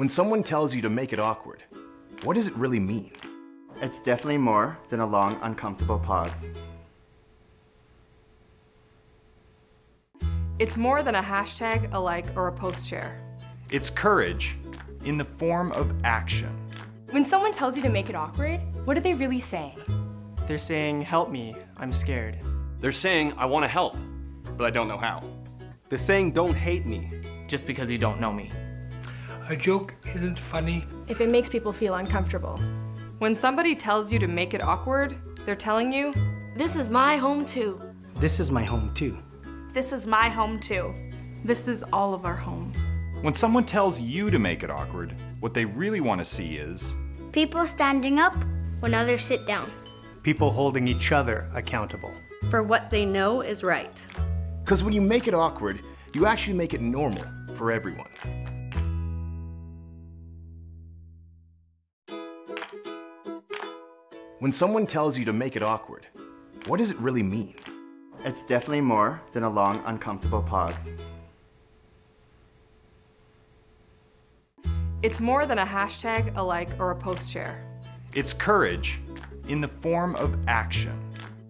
When someone tells you to make it awkward, what does it really mean? It's definitely more than a long, uncomfortable pause. It's more than a hashtag, a like, or a post share. It's courage in the form of action. When someone tells you to make it awkward, what are they really saying? They're saying, help me, I'm scared. They're saying, I want to help, but I don't know how. They're saying, don't hate me. Just because you don't know me. A joke isn't funny if it makes people feel uncomfortable. When somebody tells you to make it awkward, they're telling you, this is my home too. This is my home too. This is my home too. This is all of our home. When someone tells you to make it awkward, what they really want to see is people standing up when others sit down. People holding each other accountable for what they know is right. Because when you make it awkward, you actually make it normal for everyone. When someone tells you to make it awkward, what does it really mean? It's definitely more than a long, uncomfortable pause. It's more than a hashtag, a like, or a post share. It's courage in the form of action.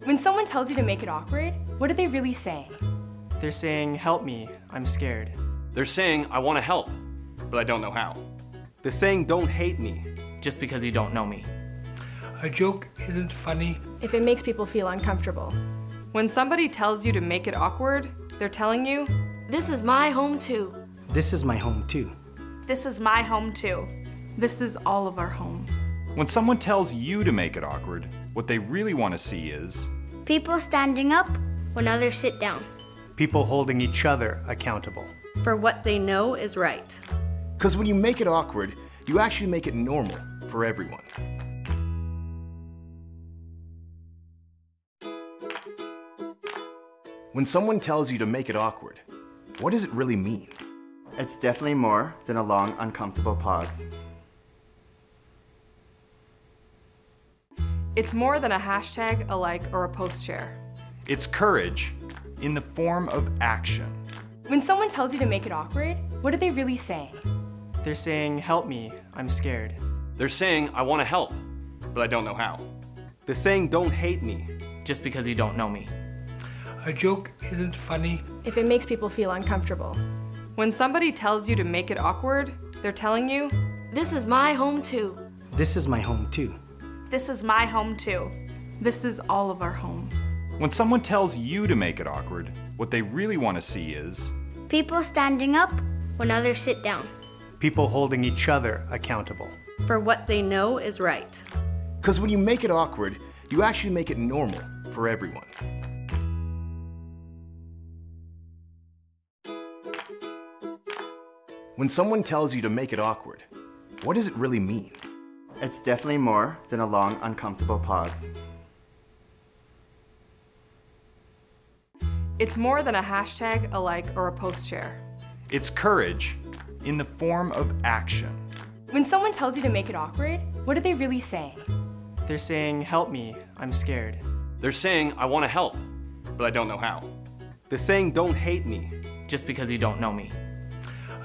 When someone tells you to make it awkward, what are they really saying? They're saying, help me, I'm scared. They're saying, I want to help, but I don't know how. They're saying, don't hate me. Just because you don't know me. A joke isn't funny if it makes people feel uncomfortable. When somebody tells you to make it awkward, they're telling you, this is my home too. This is my home too. This is my home too. This is all of our home. When someone tells you to make it awkward, what they really want to see is people standing up when others sit down. People holding each other accountable for what they know is right. Because when you make it awkward, you actually make it normal for everyone. When someone tells you to make it awkward, what does it really mean? It's definitely more than a long, uncomfortable pause. It's more than a hashtag, a like, or a post share. It's courage in the form of action. When someone tells you to make it awkward, what are they really saying? They're saying, help me, I'm scared. They're saying, I want to help, but I don't know how. They're saying, don't hate me. Just because you don't know me. A joke isn't funny if it makes people feel uncomfortable. When somebody tells you to make it awkward, they're telling you, this is my home too. This is my home too. This is my home too. This is all of our home. When someone tells you to make it awkward, what they really want to see is people standing up when others sit down. People holding each other accountable for what they know is right. Because when you make it awkward, you actually make it normal for everyone. When someone tells you to make it awkward, what does it really mean? It's definitely more than a long, uncomfortable pause. It's more than a hashtag, a like, or a post share. It's courage in the form of action. When someone tells you to make it awkward, what are they really saying? They're saying, help me, I'm scared. They're saying, I want to help, but I don't know how. They're saying, don't hate me. Just because you don't know me.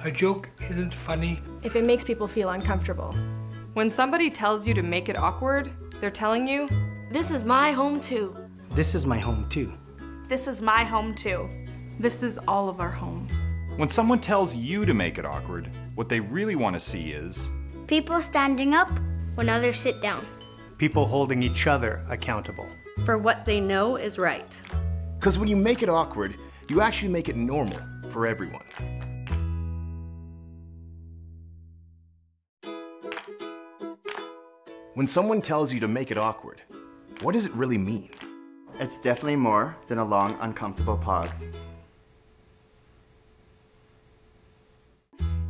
A joke isn't funny if it makes people feel uncomfortable. When somebody tells you to make it awkward, they're telling you, this is my home too. This is my home too. This is my home too. This is all of our home. When someone tells you to make it awkward, what they really want to see is people standing up when others sit down. People holding each other accountable for what they know is right. Because when you make it awkward, you actually make it normal for everyone. When someone tells you to make it awkward, what does it really mean? It's definitely more than a long, uncomfortable pause.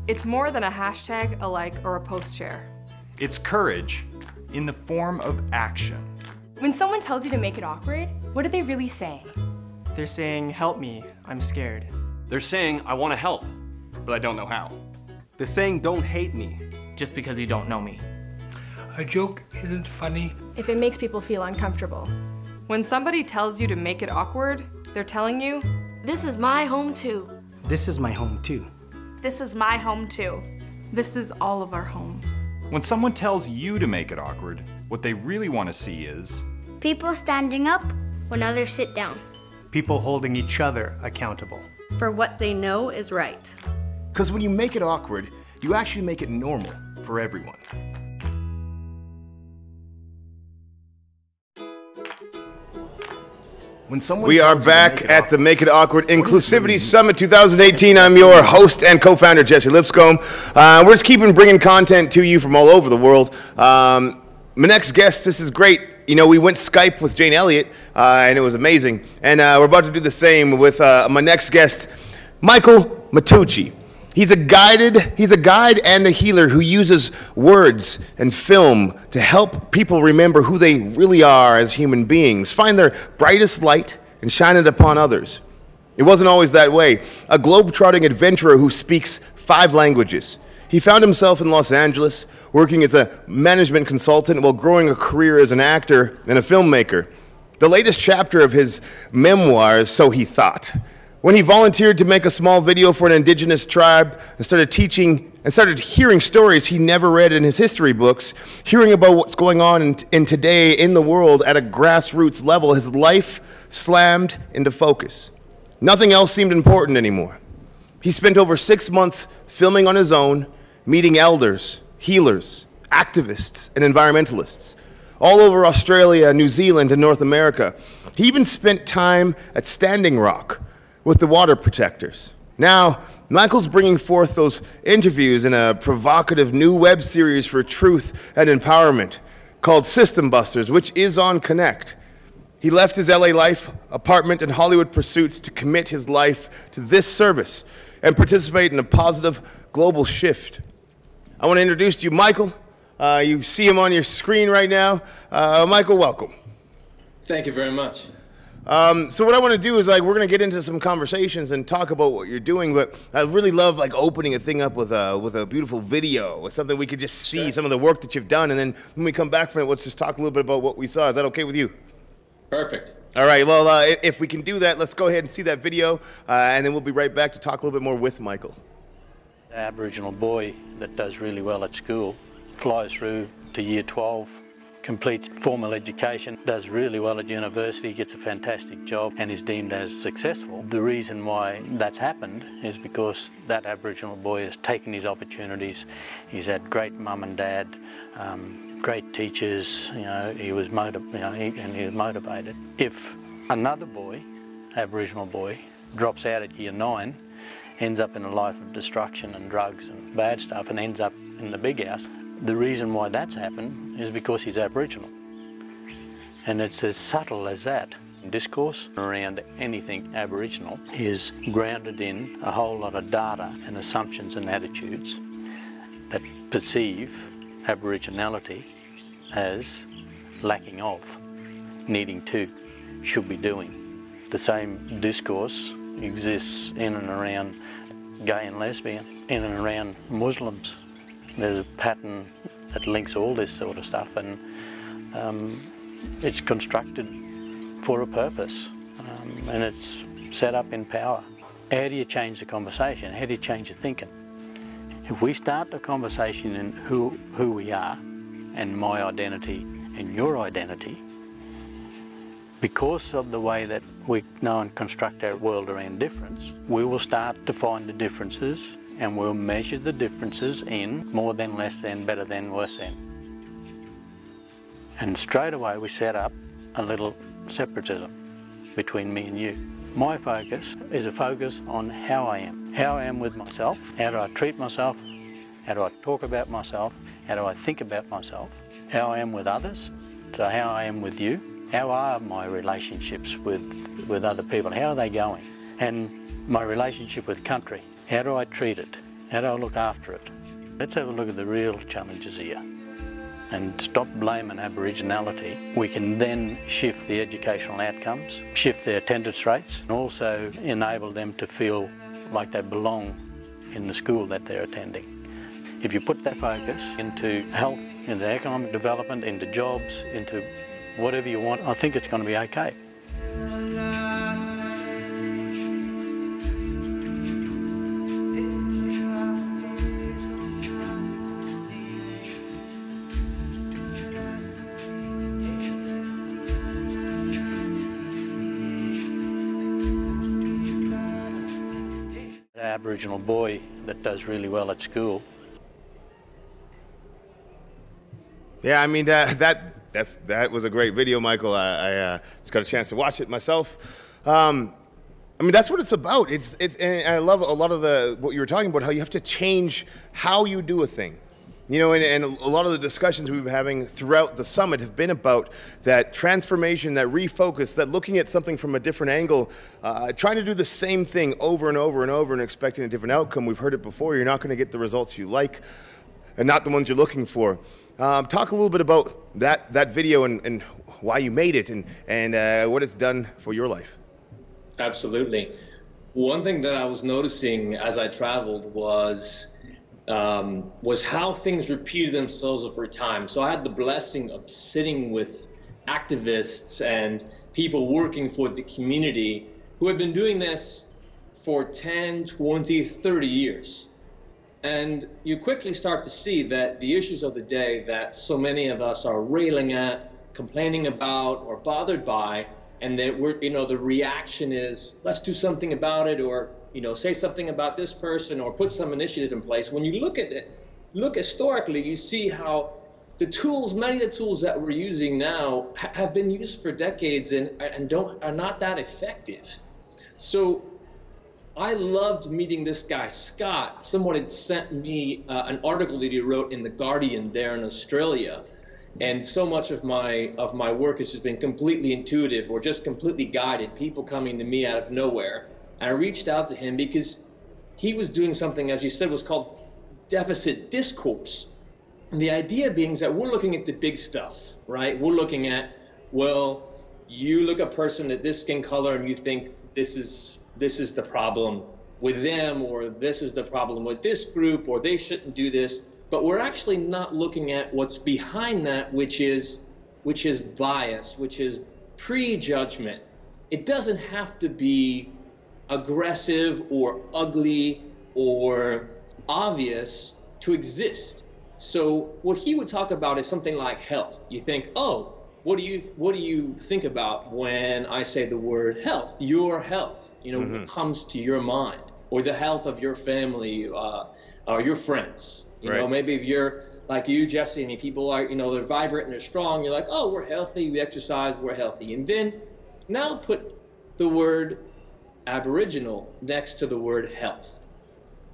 It's more than a hashtag, a like, or a post share. It's courage in the form of action. When someone tells you to make it awkward, what are they really saying? They're saying, help me, I'm scared. They're saying, I want to help, but I don't know how. They're saying, don't hate me. Just because you don't know me. A joke isn't funny if it makes people feel uncomfortable. When somebody tells you to make it awkward, they're telling you, this is my home too. This is my home too. This is my home too. This is all of our home. When someone tells you to make it awkward, what they really want to see is People standing up when others sit down. People holding each other accountable. For what they know is right. Because when you make it awkward, you actually make it normal for everyone. We are back at the Make It Awkward Inclusivity Summit 2018. I'm your host and co-founder, Jesse Lipscomb. We're just bringing content to you from all over the world. My next guest, this is great. You know, we went Skype with Jane Elliott, and it was amazing. And we're about to do the same with my next guest, Michael Matucci. He's a guide and a healer who uses words and film to help people remember who they really are as human beings, find their brightest light and shine it upon others. It wasn't always that way. A globe-trotting adventurer who speaks 5 languages. He found himself in Los Angeles, working as a management consultant while growing a career as an actor and a filmmaker. The latest chapter of his memoirs, So He Thought. When he volunteered to make a small video for an indigenous tribe and started teaching and started hearing stories he never read in his history books, hearing about what's going on in today in the world at a grassroots level, his life slammed into focus. Nothing else seemed important anymore. He spent over 6 months filming on his own, meeting elders, healers, activists, and environmentalists all over Australia, New Zealand, and North America. He even spent time at Standing Rock with the water protectors. Now, Michael's bringing forth those interviews in a provocative new web series for truth and empowerment called System Busters, which is on Connect. He left his LA life, apartment, and Hollywood pursuits to commit his life to this service and participate in a positive global shift. I want to introduce to you Michael. You see him on your screen right now. Michael, welcome. Thank you very much. So what I want to do is we're going to get into some conversations and talk about what you're doing, but I really love opening a thing up with a beautiful video, with something we could just see some of the work that you've done, and then when we come back from it, let's just talk a little bit about what we saw. Is that okay with you? Perfect. All right, well, if we can do that, let's go ahead and see that video, and then we'll be right back to talk a little bit more with Michael. An Aboriginal boy that does really well at school, flies through to year 12, completes formal education, does really well at university, gets a fantastic job and is deemed as successful. The reason why that's happened is because that Aboriginal boy has taken his opportunities. He's had great mum and dad, great teachers, he was motivated. If another boy, Aboriginal boy, drops out at year 9, ends up in a life of destruction and drugs and bad stuff and ends up in the big house, the reason why that's happened is because he's Aboriginal. And it's as subtle as that. Discourse around anything Aboriginal is grounded in a whole lot of data and assumptions and attitudes that perceive Aboriginality as lacking of, needing to, should be doing. The same discourse exists in and around gay and lesbian, in and around Muslims. There's a pattern that links all this sort of stuff, and it's constructed for a purpose, and it's set up in power. How do you change the conversation? How do you change your thinking? If we start the conversation in who we are, and my identity and your identity, because of the way that we know and construct our world around difference, we will start to find the differences, and we'll measure the differences in more than, less than, better than, worse than. And straight away we set up a little separatism between me and you. My focus is a focus on how I am with myself, how do I treat myself, how do I talk about myself, how do I think about myself, how I am with others, so how I am with you, how are my relationships with other people, how are they going, and my relationship with country. How do I treat it? How do I look after it? Let's have a look at the real challenges here and stop blaming Aboriginality. We can then shift the educational outcomes, shift the attendance rates, and also enable them to feel like they belong in the school that they're attending. If you put that focus into health, into economic development, into jobs, into whatever you want, I think it's going to be okay. Aboriginal boy that does really well at school. Yeah, I mean that was a great video, Michael. I just got a chance to watch it myself. I mean, that's what it's about. And I love a lot of what you were talking about, how you have to change how you do a thing. You know, and a lot of the discussions we've been having throughout the summit have been about that transformation, that refocus, that looking at something from a different angle, trying to do the same thing over and over and over and expecting a different outcome. We've heard it before. You're not going to get the results you like and not the ones you're looking for. Talk a little bit about that video and why you made it and what it's done for your life. Absolutely. One thing that I was noticing as I traveled was how things repeated themselves over time. So I had the blessing of sitting with activists and people working for the community who had been doing this for 10, 20, 30 years. And you quickly start to see that the issues of the day that so many of us are railing at, complaining about, or bothered by, and that we're, the reaction is, let's do something about it, or say something about this person, or put some initiative in place. When you look at it, look historically, you see how the tools, many of the tools that we're using now have been used for decades and are not that effective. So I loved meeting this guy, Scott. Someone had sent me an article that he wrote in The Guardian there in Australia. And so much of my work has just been completely intuitive or just completely guided, people coming to me out of nowhere. And I reached out to him because he was doing something, as you said, was called deficit discourse. And the idea being is that we're looking at the big stuff, right? We're looking at, well, you look at a person at this skin color and you think this is the problem with them, or this is the problem with this group, or they shouldn't do this. But we're actually not looking at what's behind that, which is bias, which is prejudgment. It doesn't have to be aggressive or ugly or obvious to exist. So what he would talk about is something like health. You think, oh, what do you think about when I say the word health? Your health, what comes to your mind, or the health of your family, or your friends. You know, maybe if you're like you, Jesse, and people are, they're vibrant and they're strong, you're like, oh, we're healthy, we exercise, we're healthy. And then now put the word Aboriginal next to the word health,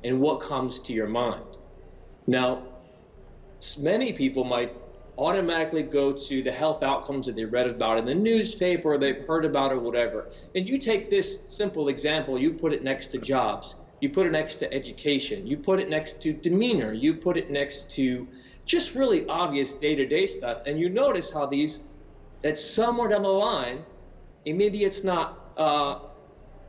and what comes to your mind? Now, many people might automatically go to the health outcomes that they read about in the newspaper or they've heard about or whatever. And you take this simple example, you put it next to jobs, you put it next to education, you put it next to demeanor, you put it next to just really obvious day-to-day stuff, and you notice how that somewhere down the line, and maybe it's not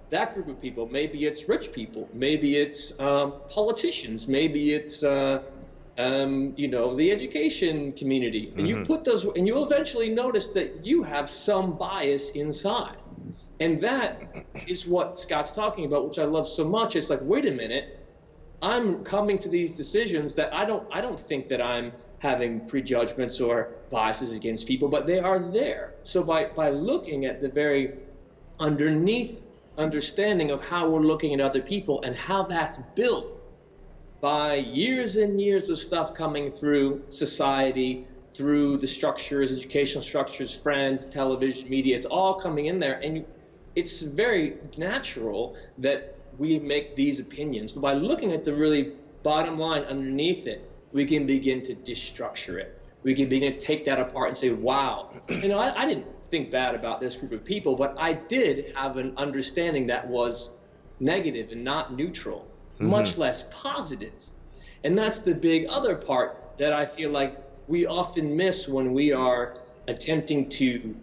that group of people, maybe it's rich people, maybe it's politicians, maybe it's the education community, and you put those, and you'll eventually notice that you have some bias inside. And that is what Scott's talking about, which I love so much. It's like, wait a minute, I'm coming to these decisions that I don't think that I'm having prejudgments or biases against people, but they are there. So by looking at the very underneath understanding of how we're looking at other people and how that's built by years and years of stuff coming through society, through the structures, educational structures, friends, television, media, it's all coming in there. And it's very natural that we make these opinions. But by looking at the really bottom line underneath it, we can begin to destructure it. We can begin to take that apart and say, wow, I didn't think bad about this group of people, but I did have an understanding that was negative and not neutral, much less positive. And that's the big other part that I feel like we often miss when we are attempting to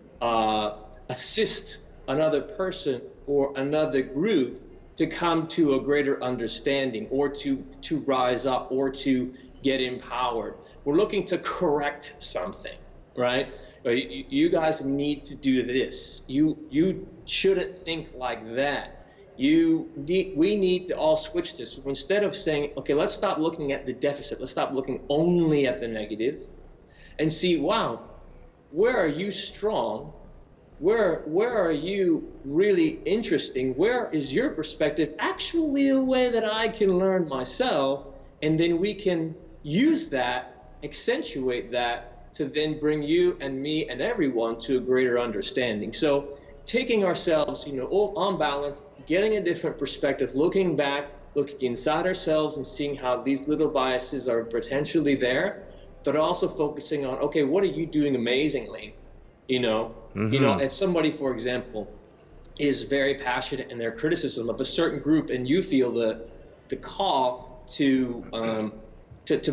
assist another person or another group to come to a greater understanding, or to rise up, or to get empowered. We're looking to correct something, right? You guys need to do this. You shouldn't think like that. We need to all switch this. So instead of saying, okay, let's stop looking at the deficit, let's stop looking only at the negative, and see, wow, where are you strong? where are you really interesting? Where is your perspective actually a way that I can learn myself? And then we can use that, accentuate that, to then bring you and me and everyone to a greater understanding. So taking ourselves, all on balance, getting a different perspective, looking back, looking inside ourselves and seeing how these little biases are potentially there, but also focusing on, okay, what are you doing amazingly? If somebody, for example, is very passionate in their criticism of a certain group, and you feel the call to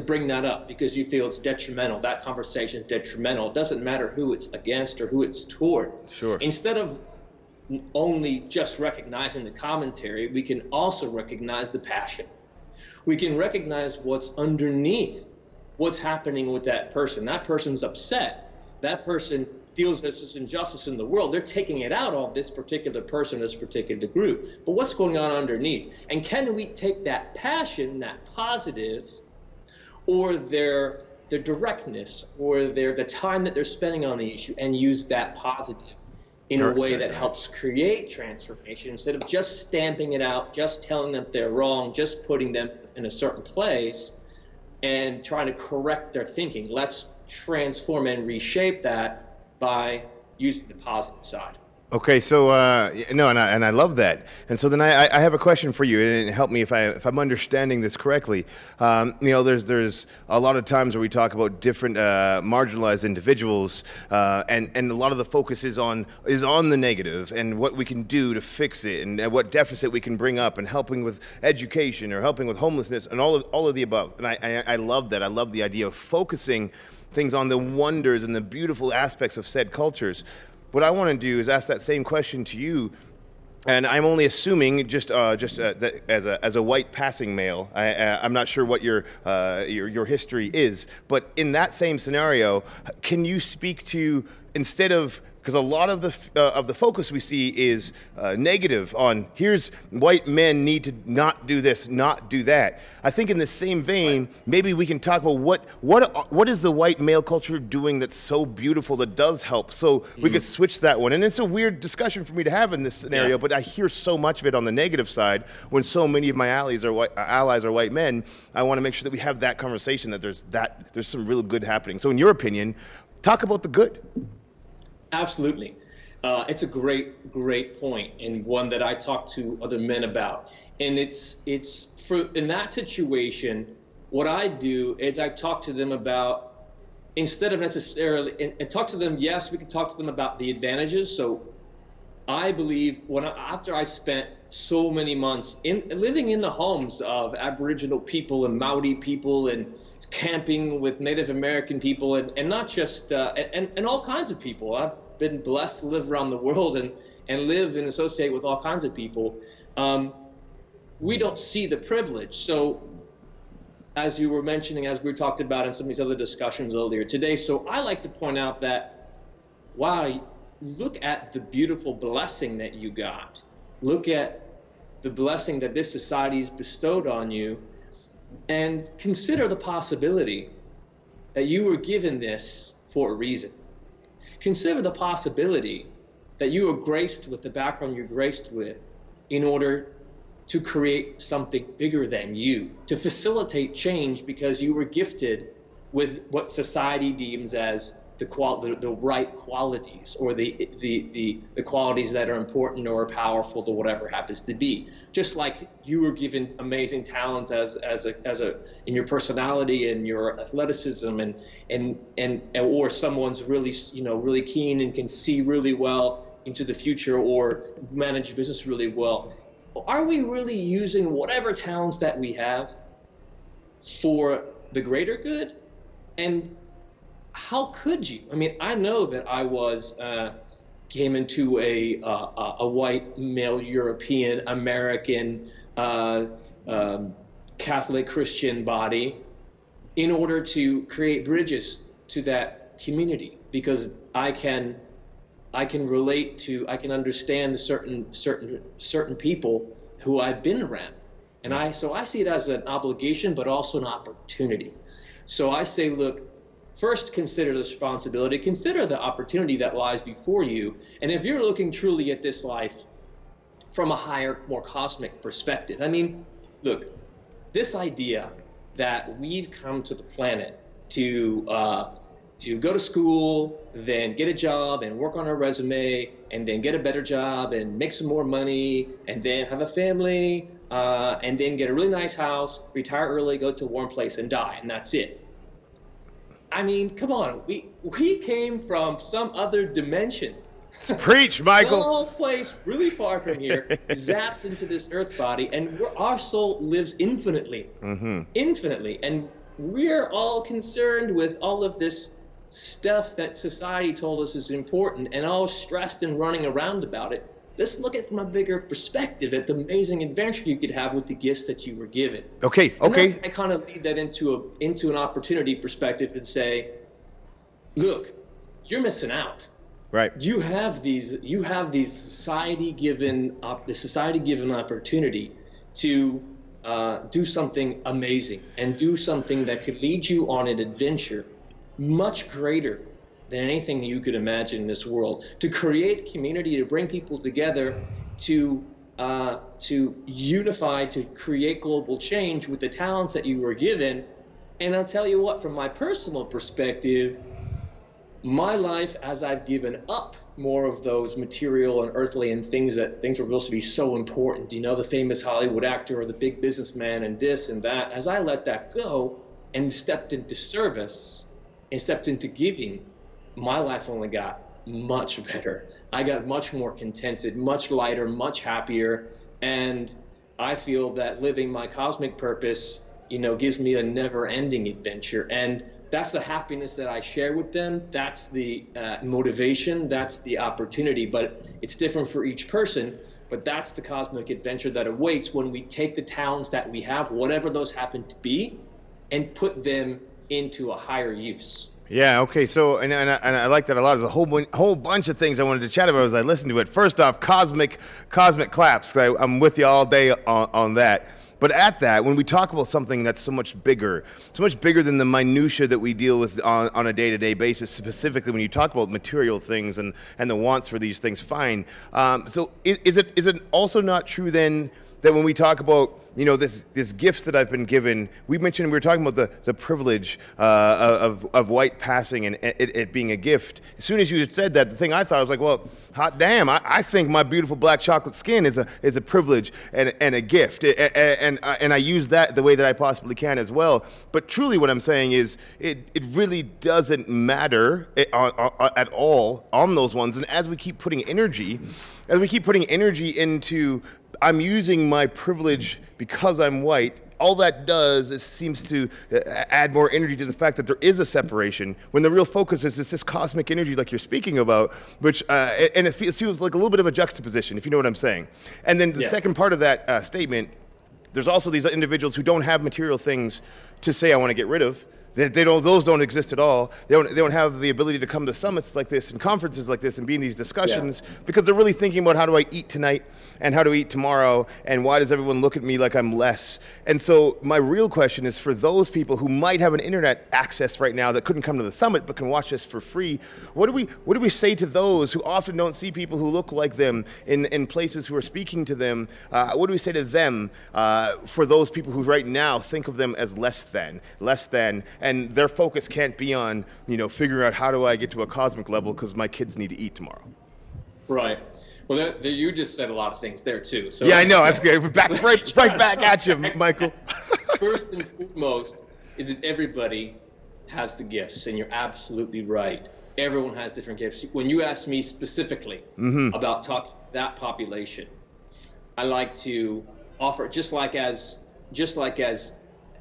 bring that up because you feel it's detrimental, that conversation is detrimental. It doesn't matter who it's against or who it's toward. Sure. Instead of only just recognizing the commentary, we can also recognize the passion. We can recognize what's underneath what's happening with that person. That person's upset. That person feels there's injustice in the world. They're taking it out on this particular person, this particular group. But what's going on underneath? And can we take that passion, that positive, or their directness, or the time that they're spending on the issue, and use that positive in a way that helps create transformation, instead of just stamping it out, just telling them they're wrong, just putting them in a certain place and trying to correct their thinking. Let's transform and reshape that by using the positive side. Okay, so and I love that. And so then I have a question for you, and help me if I'm understanding this correctly. There's a lot of times where we talk about different marginalized individuals, and a lot of the focus is on the negative and what we can do to fix it, and what deficit we can bring up, and helping with education or helping with homelessness, and all of the above. And I love that. I love the idea of focusing things on the wonders and the beautiful aspects of said cultures. What I want to do is ask that same question to you, and I'm only assuming just that as a white passing male. I'm not sure what your history is, but in that same scenario, can you speak to, instead of, because a lot of the focus we see is negative on, here's white men need to not do this, not do that. I think in the same vein, maybe we can talk about what is the white male culture doing that's so beautiful that does help. So we could switch that one. And it's a weird discussion for me to have in this scenario, but I hear so much of it on the negative side when so many of my allies are white men. I want to make sure that we have that conversation, that there's some real good happening. So in your opinion, talk about the good. Absolutely. It's a great point, and one that I talk to other men about. And it's in that situation, what I do is I talk to them about, instead of necessarily, and talk to them, yes, we can talk to them about the advantages. So I believe after I spent so many months living in the homes of Aboriginal people and Maori people, and camping with Native American people, and not just and all kinds of people. I've been blessed to live around the world and live and associate with all kinds of people. We don't see the privilege. So as you were mentioning, as we talked about in some of these other discussions earlier today, so I like to point out that, wow, look at the beautiful blessing that you got. Look at the blessing that this society has bestowed on you. And consider the possibility that you were given this for a reason. Consider the possibility that you were graced with the background you're graced with in order to create something bigger than you, to facilitate change, because you were gifted with what society deems as the right qualities, or the qualities that are important or powerful, or whatever happens to be. Just like you were given amazing talents as in your personality and your athleticism, or someone's really keen and can see really well into the future, or manage business really well. Are we really using whatever talents that we have for the greater good? And how could you? I mean, I know that I came into a white male European American Catholic Christian body in order to create bridges to that community, because I can relate to, I can understand the certain people who I've been around, and so I see it as an obligation, but also an opportunity. So I say, look, first consider the responsibility, consider the opportunity that lies before you. And if you're looking truly at this life from a higher, more cosmic perspective, I mean, look, this idea that we've come to the planet to go to school, then get a job and work on our resume, and then get a better job and make some more money, and then have a family, and then get a really nice house, retire early, go to a warm place, and die, and that's it. I mean, come on, we came from some other dimension. Preach, Michael. Some place really far from here, zapped into this earth body, and our soul lives infinitely, infinitely, and we're all concerned with all of this stuff that society told us is important, and all stressed and running around about it. Let's look at it from a bigger perspective at the amazing adventure you could have with the gifts that you were given. Okay. I kind of lead that into an opportunity perspective and say, look, you're missing out. Right. You have these society given opportunity to do something amazing and do something that could lead you on an adventure much greater than anything you could imagine in this world, to create community, to bring people together, to unify, to create global change with the talents that you were given. And I'll tell you what, from my personal perspective, my life, as I've given up more of those material and earthly and things were supposed to be so important, you know, the famous Hollywood actor or the big businessman and this and that, as I let that go and stepped into service and stepped into giving, my life only got much better. I got much more contented, much lighter, much happier, and I feel that living my cosmic purpose, you know, gives me a never-ending adventure. And that's the happiness that I share with them. That's the motivation. That's the opportunity. But it's different for each person. But that's the cosmic adventure that awaits when we take the talents that we have, whatever those happen to be, and put them into a higher use. Yeah, okay, so, and I like that a lot. There's a whole bunch of things I wanted to chat about as I listened to it. First off, cosmic claps. I'm with you all day on that. But at that, when we talk about something that's so much bigger than the minutia that we deal with on a day-to-day basis, specifically when you talk about material things and the wants for these things, fine. So is it also not true then that when we talk about, you know, this gifts that I've been given, we were talking about the privilege of white passing and it being a gift. As soon as you said that, the thing I thought, I was like, well, hot damn, I think my beautiful black chocolate skin is a privilege and a gift, and I use that the way that I possibly can as well. But truly, what I'm saying is, it really doesn't matter at all on those ones. And as we keep putting energy into, I'm using my privilege because I'm white, all that does is seems to add more energy to the fact that there is a separation, when the real focus is this cosmic energy like you're speaking about, which, and it feels like a little bit of a juxtaposition, if you know what I'm saying. And then the second part of that statement, there's also these individuals who don't have material things to say, I want to get rid of. Those don't exist at all. They don't have the ability to come to summits like this and conferences like this and be in these discussions because they're really thinking about how do I eat tonight and how to eat tomorrow and why does everyone look at me like I'm less. And so my real question is for those people who might have an internet access right now that couldn't come to the summit but can watch this for free, what do we say to those who often don't see people who look like them in places who are speaking to them? What do we say to them for those people who right now think of them as less than, and their focus can't be on, you know, figuring out how do I get to a cosmic level because my kids need to eat tomorrow. Right. Well, you just said a lot of things there too. So yeah, I know. That's good. Right back at you, Michael. First and foremost is that everybody has the gifts, and you're absolutely right. Everyone has different gifts. When you ask me specifically about talking that population, I like to offer just like as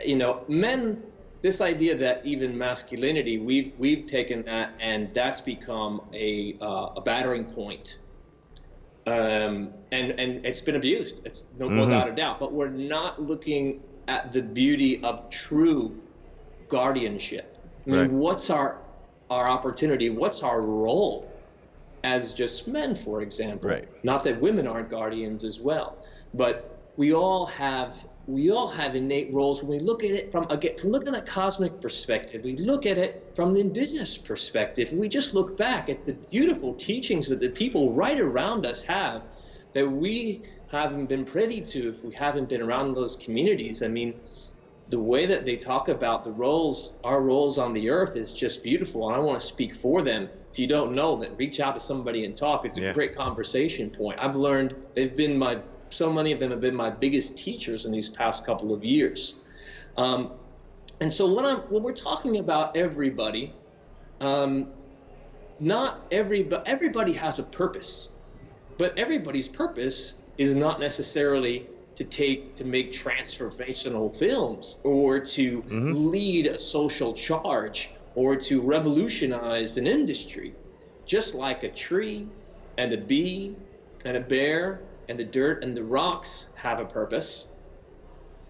you know, men. This idea that even masculinity, we've taken that and that's become a battering point, and it's been abused. It's without a doubt. But we're not looking at the beauty of true guardianship. I mean, what's our opportunity? What's our role as just men, for example? Not that women aren't guardians as well, but we all have we all have innate roles. When we look at it from looking at a cosmic perspective, we look at it from the indigenous perspective. We just look back at the beautiful teachings that the people right around us have that we haven't been privy to if we haven't been around those communities. I mean, the way that they talk about the roles, our roles on the earth, is just beautiful, and I want to speak for them. If you don't know, then reach out to somebody and talk. It's a great conversation point. I've learned so many of them have been my biggest teachers in these past couple of years. And so when we're talking about everybody, not everybody has a purpose, but everybody's purpose is not necessarily to make transformational films or to lead a social charge or to revolutionize an industry. Just like a tree and a bee and a bear and the dirt and the rocks have a purpose,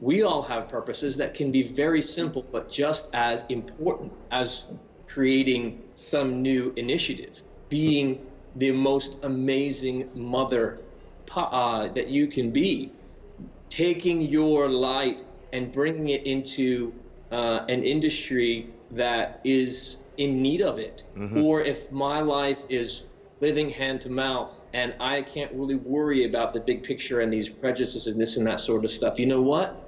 we all have purposes that can be very simple but just as important as creating some new initiative, being the most amazing mother that you can be, taking your light and bringing it into an industry that is in need of it. Or if my life is living hand to mouth and I can't really worry about the big picture and these prejudices and this and that sort of stuff, you know what?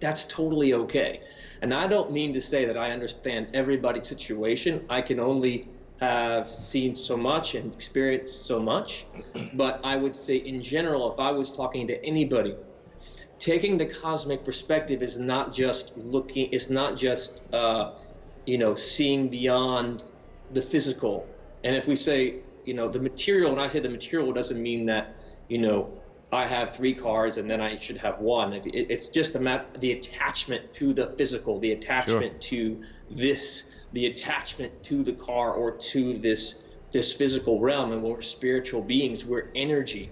That's totally okay. And I don't mean to say that I understand everybody's situation. I can only have seen so much and experienced so much. But I would say in general, if I was talking to anybody, taking the cosmic perspective is not just looking, it's not just, seeing beyond the physical. And if we say, the material, when I say the material, doesn't mean that, I have 3 cars and then I should have 1. It's just the attachment to the physical, the attachment to this, the attachment to the car or to this physical realm. And we're spiritual beings, we're energy.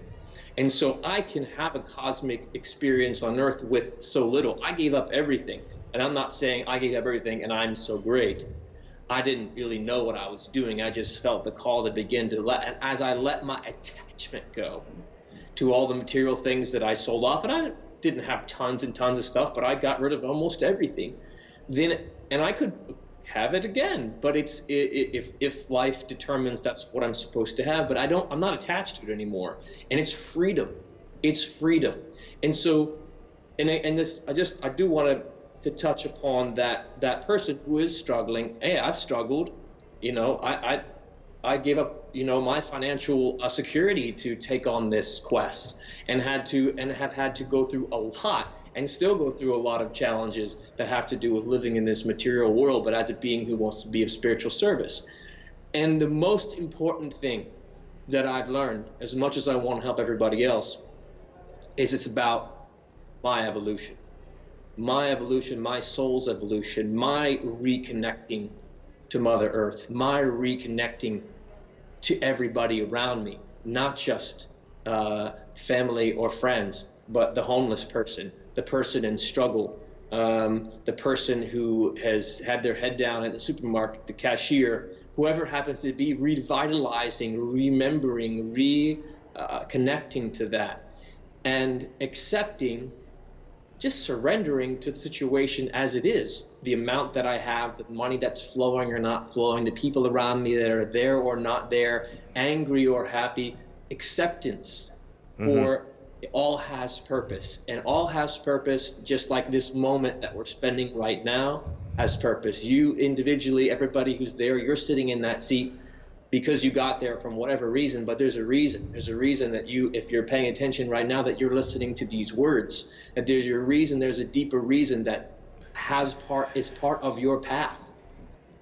And so I can have a cosmic experience on Earth with so little. I gave up everything. And I'm not saying I gave up everything and I'm so great. I didn't really know what I was doing. I just felt the call to begin to and as I let my attachment go to all the material things that I sold off, and I didn't have tons and tons of stuff, but I got rid of almost everything. And I could have it again, but it's if life determines that's what I'm supposed to have, but I'm not attached to it anymore. And it's freedom. It's freedom. And so, I do want to touch upon that person who is struggling. Hey, I've struggled. I gave up, my financial security to take on this quest, and have had to go through a lot, and still go through a lot of challenges that have to do with living in this material world, but as a being who wants to be of spiritual service. And the most important thing that I've learned, as much as I want to help everybody else, is it's about my evolution. My evolution, my soul's evolution, my reconnecting to Mother Earth, my reconnecting to everybody around me, not just family or friends, but the homeless person, the person in struggle, the person who has had their head down at the supermarket, the cashier, whoever happens to be, revitalizing, remembering, reconnecting to that, and accepting, just surrendering to the situation as it is, the amount that I have, the money that's flowing or not flowing, the people around me that are there or not there, angry or happy, acceptance for all has purpose. And all has purpose, just like this moment that we're spending right now has purpose. You individually, everybody who's there, you're sitting in that seat because you got there from whatever reason, but there's a reason. There's a reason that if you're paying attention right now, that you're listening to these words, that there's a reason, there's a deeper reason that is part of your path.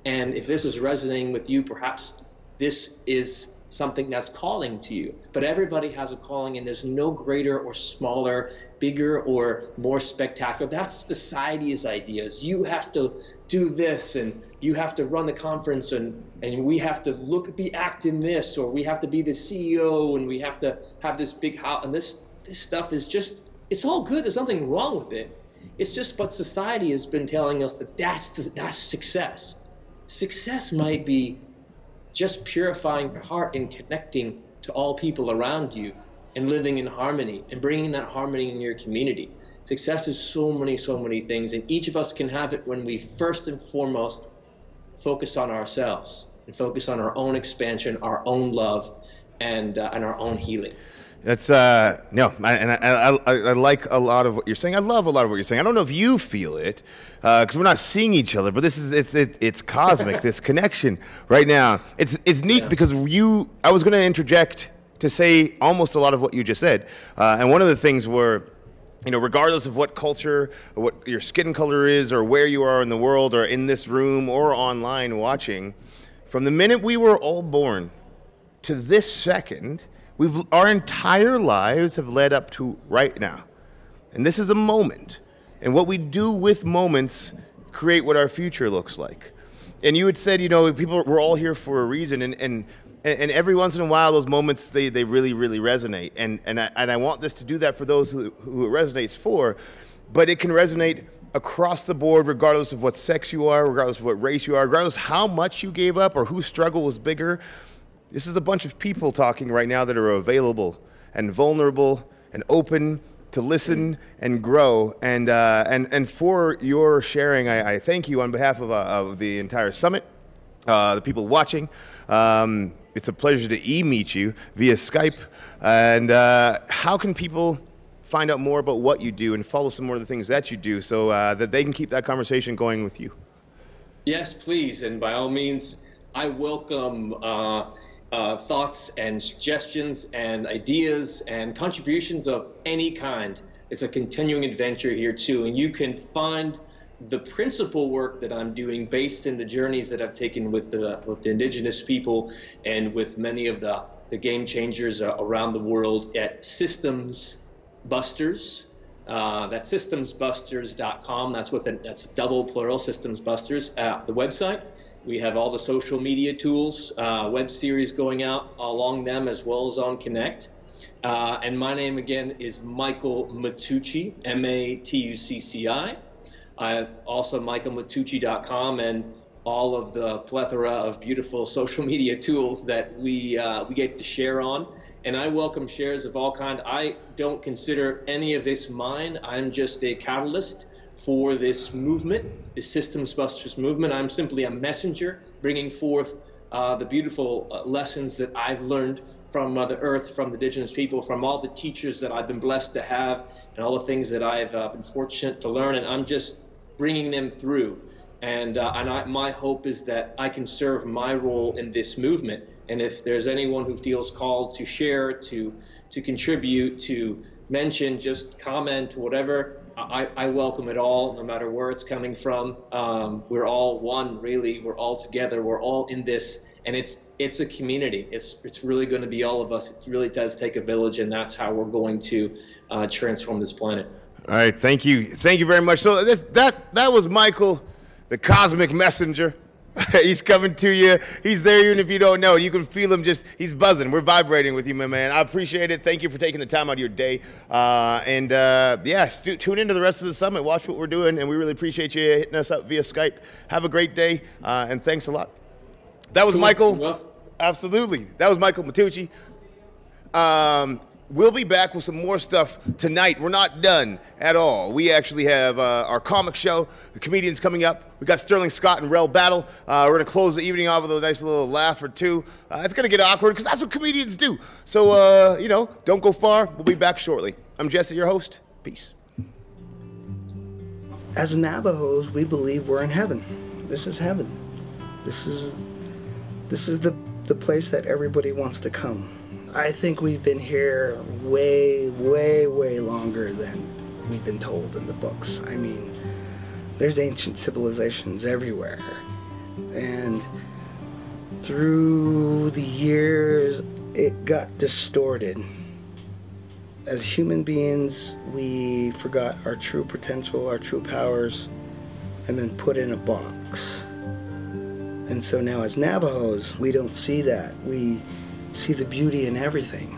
And if this is resonating with you, perhaps this is something that's calling to you. But everybody has a calling, and there's no greater or smaller, bigger or more spectacular. That's society's ideas. You have to do this, and you have to run the conference, and we have to be acting this, or we have to be the CEO, and we have to have this big house. And this stuff is just, it's all good. There's nothing wrong with it. It's just what society has been telling us, that's success. Success might be just purifying your heart and connecting to all people around you and living in harmony and bringing that harmony in your community. Success is so many things, and each of us can have it when we first and foremost focus on ourselves and focus on our own expansion, our own love, and our own healing. That's no, I like a lot of what you're saying. I love a lot of what you're saying. I don't know if you feel it because we're not seeing each other, but this is it's cosmic. This connection right now. It's neat because I was going to interject to say almost a lot of what you just said, and one of the things were, you know, regardless of what culture or what your skin color is or where you are in the world or in this room or online watching, from the minute we were all born to this second, our entire lives have led up to right now. And this is a moment. And what we do with moments create what our future looks like. And you had said, you know, we're all here for a reason. And every once in a while, those moments, they really, really resonate. And I want this to do that for those who it resonates for. But it can resonate across the board, regardless of what sex you are, regardless of what race you are, regardless how much you gave up or whose struggle was bigger. This is a bunch of people talking right now that are available and vulnerable and open to listen and grow. And for your sharing, I thank you on behalf of the entire summit, the people watching. It's a pleasure to meet you via Skype. And how can people find out more about what you do and follow some more of the things that you do so that they can keep that conversation going with you? Yes, please. And by all means, I welcome thoughts and suggestions and ideas and contributions of any kind. It's a continuing adventure here too, and you can find the principal work that I'm doing based in the journeys that I've taken with the indigenous people and with many of the game changers around the world at Systems Busters. That's systemsbusters.com. That's double plural, Systems Busters, the website. We have all the social media tools, web series going out along them as well as on Connect. And my name again is Michael Matucci, M-A-T-U-C-C-I. Also michaelmatucci.com and all of the plethora of beautiful social media tools that we get to share on. And I welcome shares of all kind. I don't consider any of this mine. I'm just a catalyst for this movement, this Systems Busters movement. I'm simply a messenger bringing forth the beautiful lessons that I've learned from Mother Earth, from the indigenous people, from all the teachers that I've been blessed to have, and all the things that I've been fortunate to learn, and I'm just bringing them through. And my hope is that I can serve my role in this movement. And if there's anyone who feels called to share, to contribute, to mention, just comment, whatever, I welcome it all, no matter where it's coming from. We're all one, really. We're all together. We're all in this, and it's a community. It's really going to be all of us. It really does take a village, and that's how we're going to transform this planet. All right, thank you very much. So that was Michael, the cosmic messenger. He's coming to you. He's there even if you don't know. You can feel him he's buzzing. We're vibrating with you, my man. I appreciate it. Thank you for taking the time out of your day. Yeah, tune into the rest of the summit. Watch what we're doing, and we really appreciate you hitting us up via Skype. Have a great day, and thanks a lot. That was Michael. Absolutely. That was Michael Matucci. We'll be back with some more stuff tonight. We're not done at all. We actually have our comic show, the comedians coming up. We got Sterling Scott and Rel Battle. We're going to close the evening off with a nice little laugh or two. It's going to get awkward because that's what comedians do. So, don't go far. We'll be back shortly. I'm Jesse, your host. Peace. As Navajos, we believe we're in heaven. This is heaven. This is the place that everybody wants to come. I think we've been here way, way, way longer than we've been told in the books. I mean, there's ancient civilizations everywhere. And through the years, it got distorted. As human beings, we forgot our true potential, our true powers, and then put in a box. And so now as Navajos, we don't see that. We see the beauty in everything.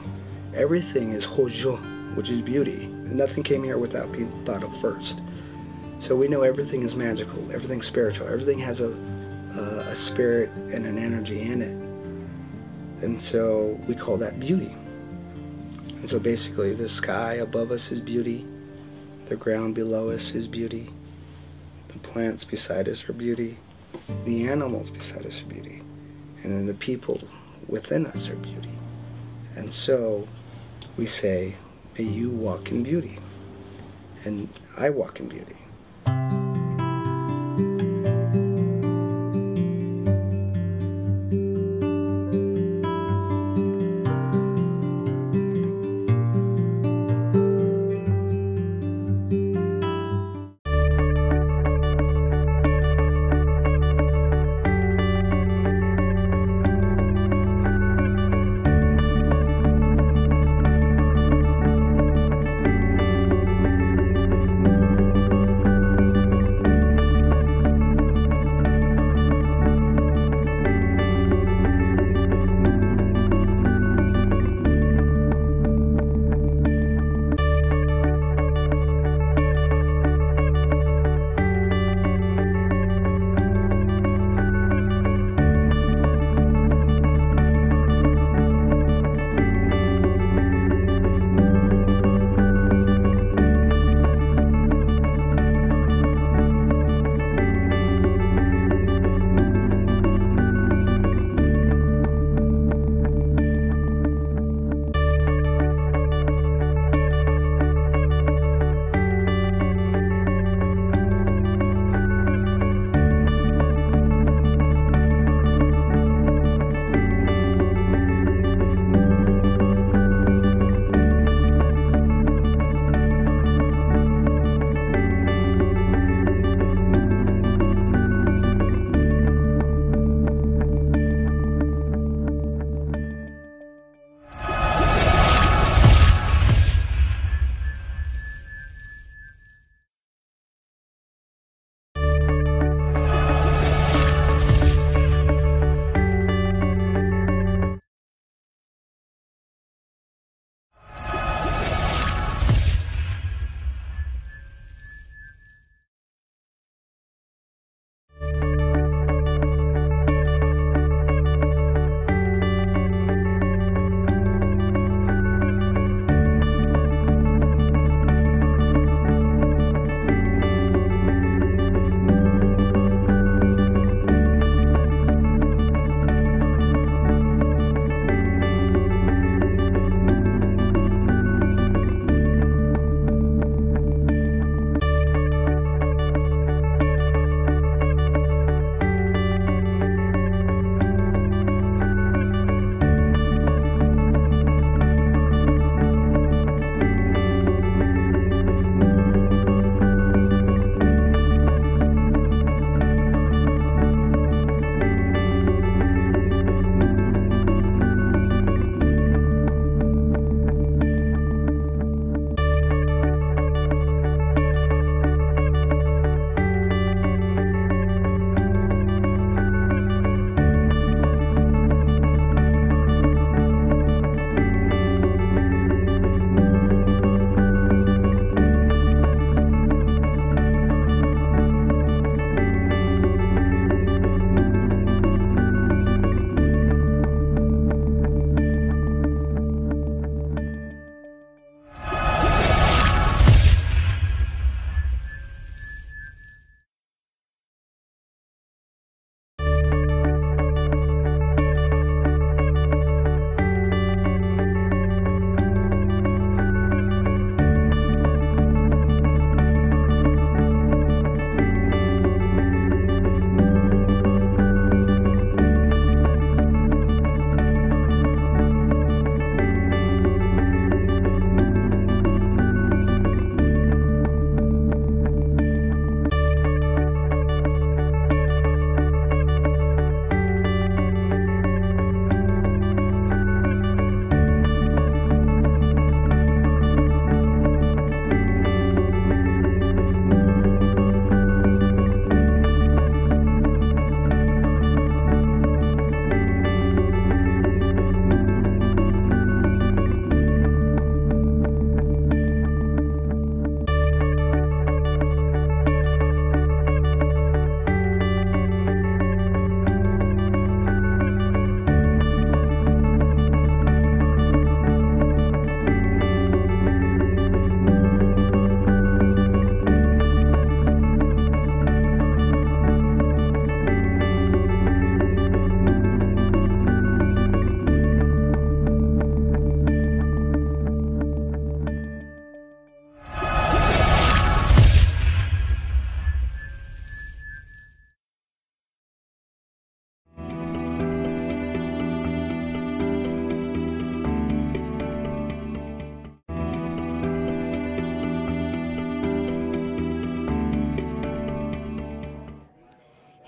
Everything is hojo, which is beauty. And nothing came here without being thought of first. So we know everything is magical, everything's spiritual, everything has a spirit and an energy in it. And so we call that beauty. And so basically the sky above us is beauty, The ground below us is beauty. The plants beside us are beauty. The animals beside us are beauty. And then the people within us are beauty. And so we say, may you walk in beauty. And I walk in beauty.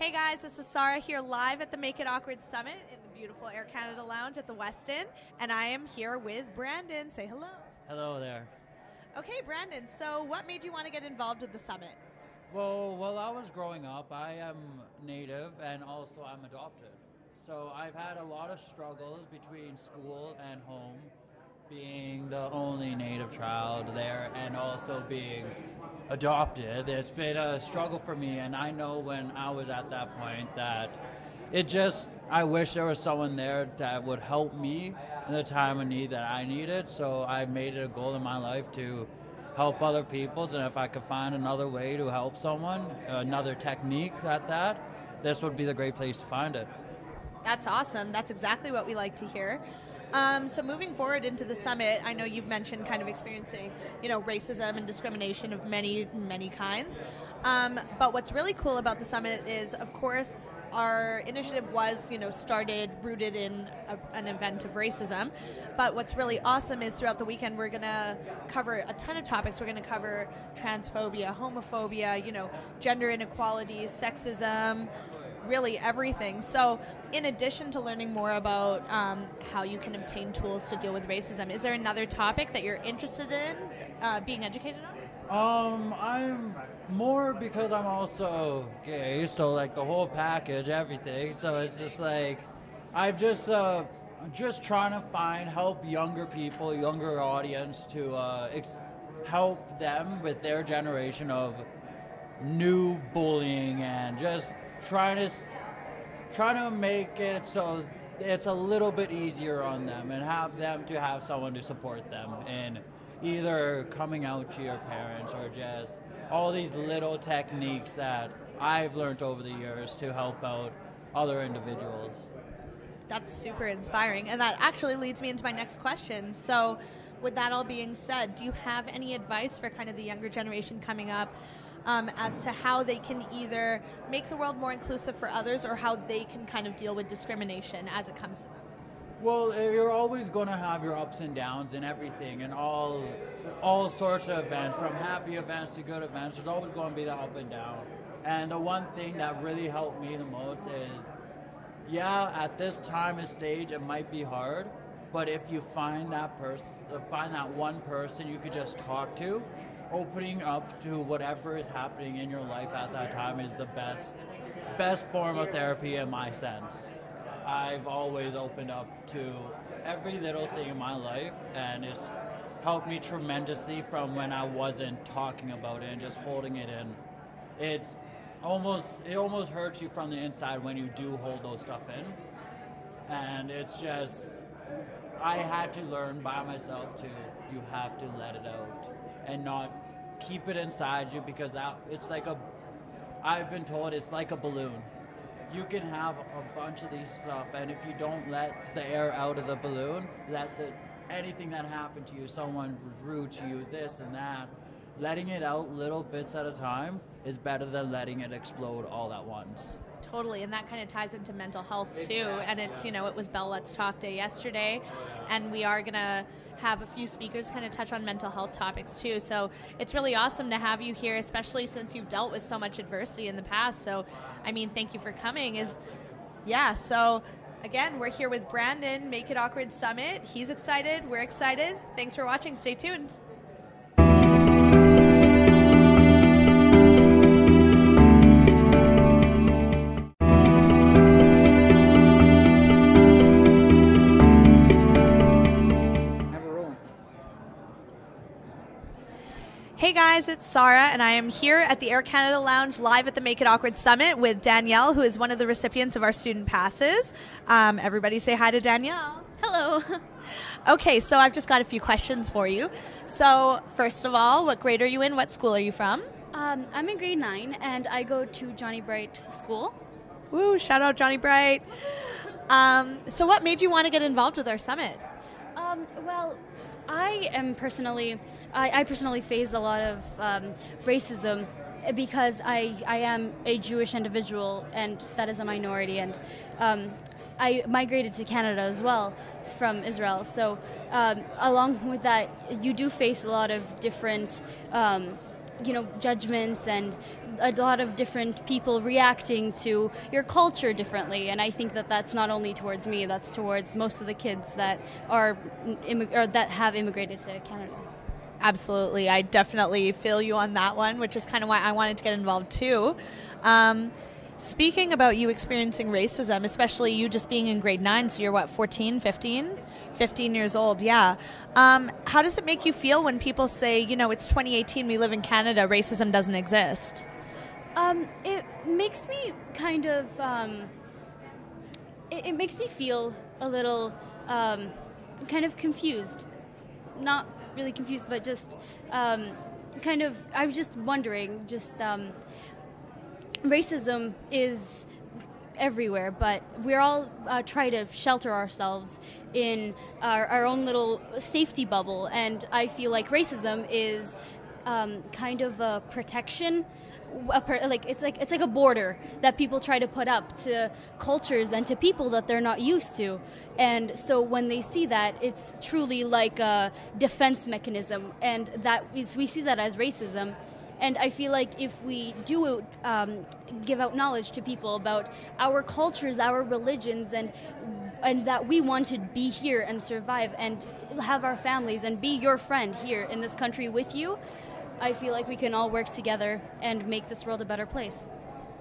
Hey guys, this is Sarah here live at the Make It Awkward Summit in the beautiful Air Canada Lounge at the Westin, and I am here with Brandon. Say hello. Hello there. Okay, Brandon, so what made you want to get involved with the summit? Well, while I was growing up, I am Native and also I'm adopted. So I've had a lot of struggles between school and home, being the only Native child there and also being adopted. It's been a struggle for me, and I know when I was at that point that I wish there was someone there that would help me in the time of need that I needed. So I made it a goal in my life to help other people, and if I could find another way to help someone, another technique at that, this would be the great place to find it. That's awesome. That's exactly what we like to hear. So moving forward into the summit, I know you've mentioned kind of experiencing, racism and discrimination of many, many kinds. But what's really cool about the summit is, of course, our initiative was, rooted in an event of racism. But what's really awesome is throughout the weekend, we're going to cover a ton of topics. We're going to cover transphobia, homophobia, gender inequality, sexism, really everything. So in addition to learning more about how you can obtain tools to deal with racism, is there another topic that you're interested in being educated on? I'm more because I'm also gay, so like the whole package, everything. So it's just like I'm just trying to help younger people, younger audience to help them with their generation of new bullying and just trying to make it so it's a little bit easier on them and have them to have someone to support them in either coming out to your parents or just all these little techniques that I've learned over the years to help out other individuals. That's super inspiring, and that actually leads me into my next question. So with that all being said, do you have any advice for kind of the younger generation coming up as to how they can either make the world more inclusive for others or how they can kind of deal with discrimination as it comes to them? Well, you're always going to have your ups and downs in everything, and all sorts of events, from happy events to good events. There's always going to be the up and down. And the one thing that really helped me the most is, at this time and stage, it might be hard, but if you find that one person you could just talk to, opening up to whatever is happening in your life at that time is the best form of therapy in my sense. I've always opened up to every little thing in my life, and it's helped me tremendously from when I wasn't talking about it and just holding it in. It almost hurts you from the inside when you do hold those stuff in, and it's just, I had to learn by myself you have to let it out and not keep it inside you, because I've been told it's like a balloon. You can have a bunch of these stuff, and if you don't let the air out of the balloon, anything that happened to you, someone was rude to you, this and that, letting it out little bits at a time is better than letting it explode all at once. Totally, and that kind of ties into mental health too. And it's, it was Bell Let's Talk Day yesterday, and we are going to have a few speakers kind of touch on mental health topics too. So it's really awesome to have you here, especially since you've dealt with so much adversity in the past. So, thank you for coming. So again, we're here with Brandon, Make It Awkward Summit. He's excited, we're excited. Thanks for watching, stay tuned. Hey guys, it's Sarah, and I am here at the Air Canada Lounge live at the Make It Awkward Summit with Danielle, who is one of the recipients of our student passes. Everybody say hi to Danielle. Hello. Okay, so I've just got a few questions for you. So first of all, what grade are you in? What school are you from? I'm in grade 9, and I go to Johnny Bright School. Woo, shout out Johnny Bright. So what made you want to get involved with our summit? Well, I personally face a lot of racism because I am a Jewish individual, and that is a minority, and I migrated to Canada as well from Israel. So along with that, you do face a lot of different judgments and a lot of different people reacting to your culture differently. And I think that that's not only towards me, that's towards most of the kids that are or that have immigrated to Canada. Absolutely. I definitely feel you on that one, which is kind of why I wanted to get involved too. Speaking about you experiencing racism, especially you just being in grade 9, so you're what, 14, 15? 15 years old, yeah. How does it make you feel when people say, it's 2018, we live in Canada, racism doesn't exist? It makes me kind of, it makes me feel a little kind of confused. Not really confused, but just kind of, I was just wondering, racism is everywhere, but we're all try to shelter ourselves in our own little safety bubble, and I feel like racism is kind of a protection. It's like a border that people try to put up to cultures and to people that they're not used to, and so when they see that, it's truly like a defense mechanism, and we see that as racism. And I feel like if we do give out knowledge to people about our cultures, our religions, and that we want to be here and survive and have our families and be your friend here in this country with you, I feel like we can all work together and make this world a better place.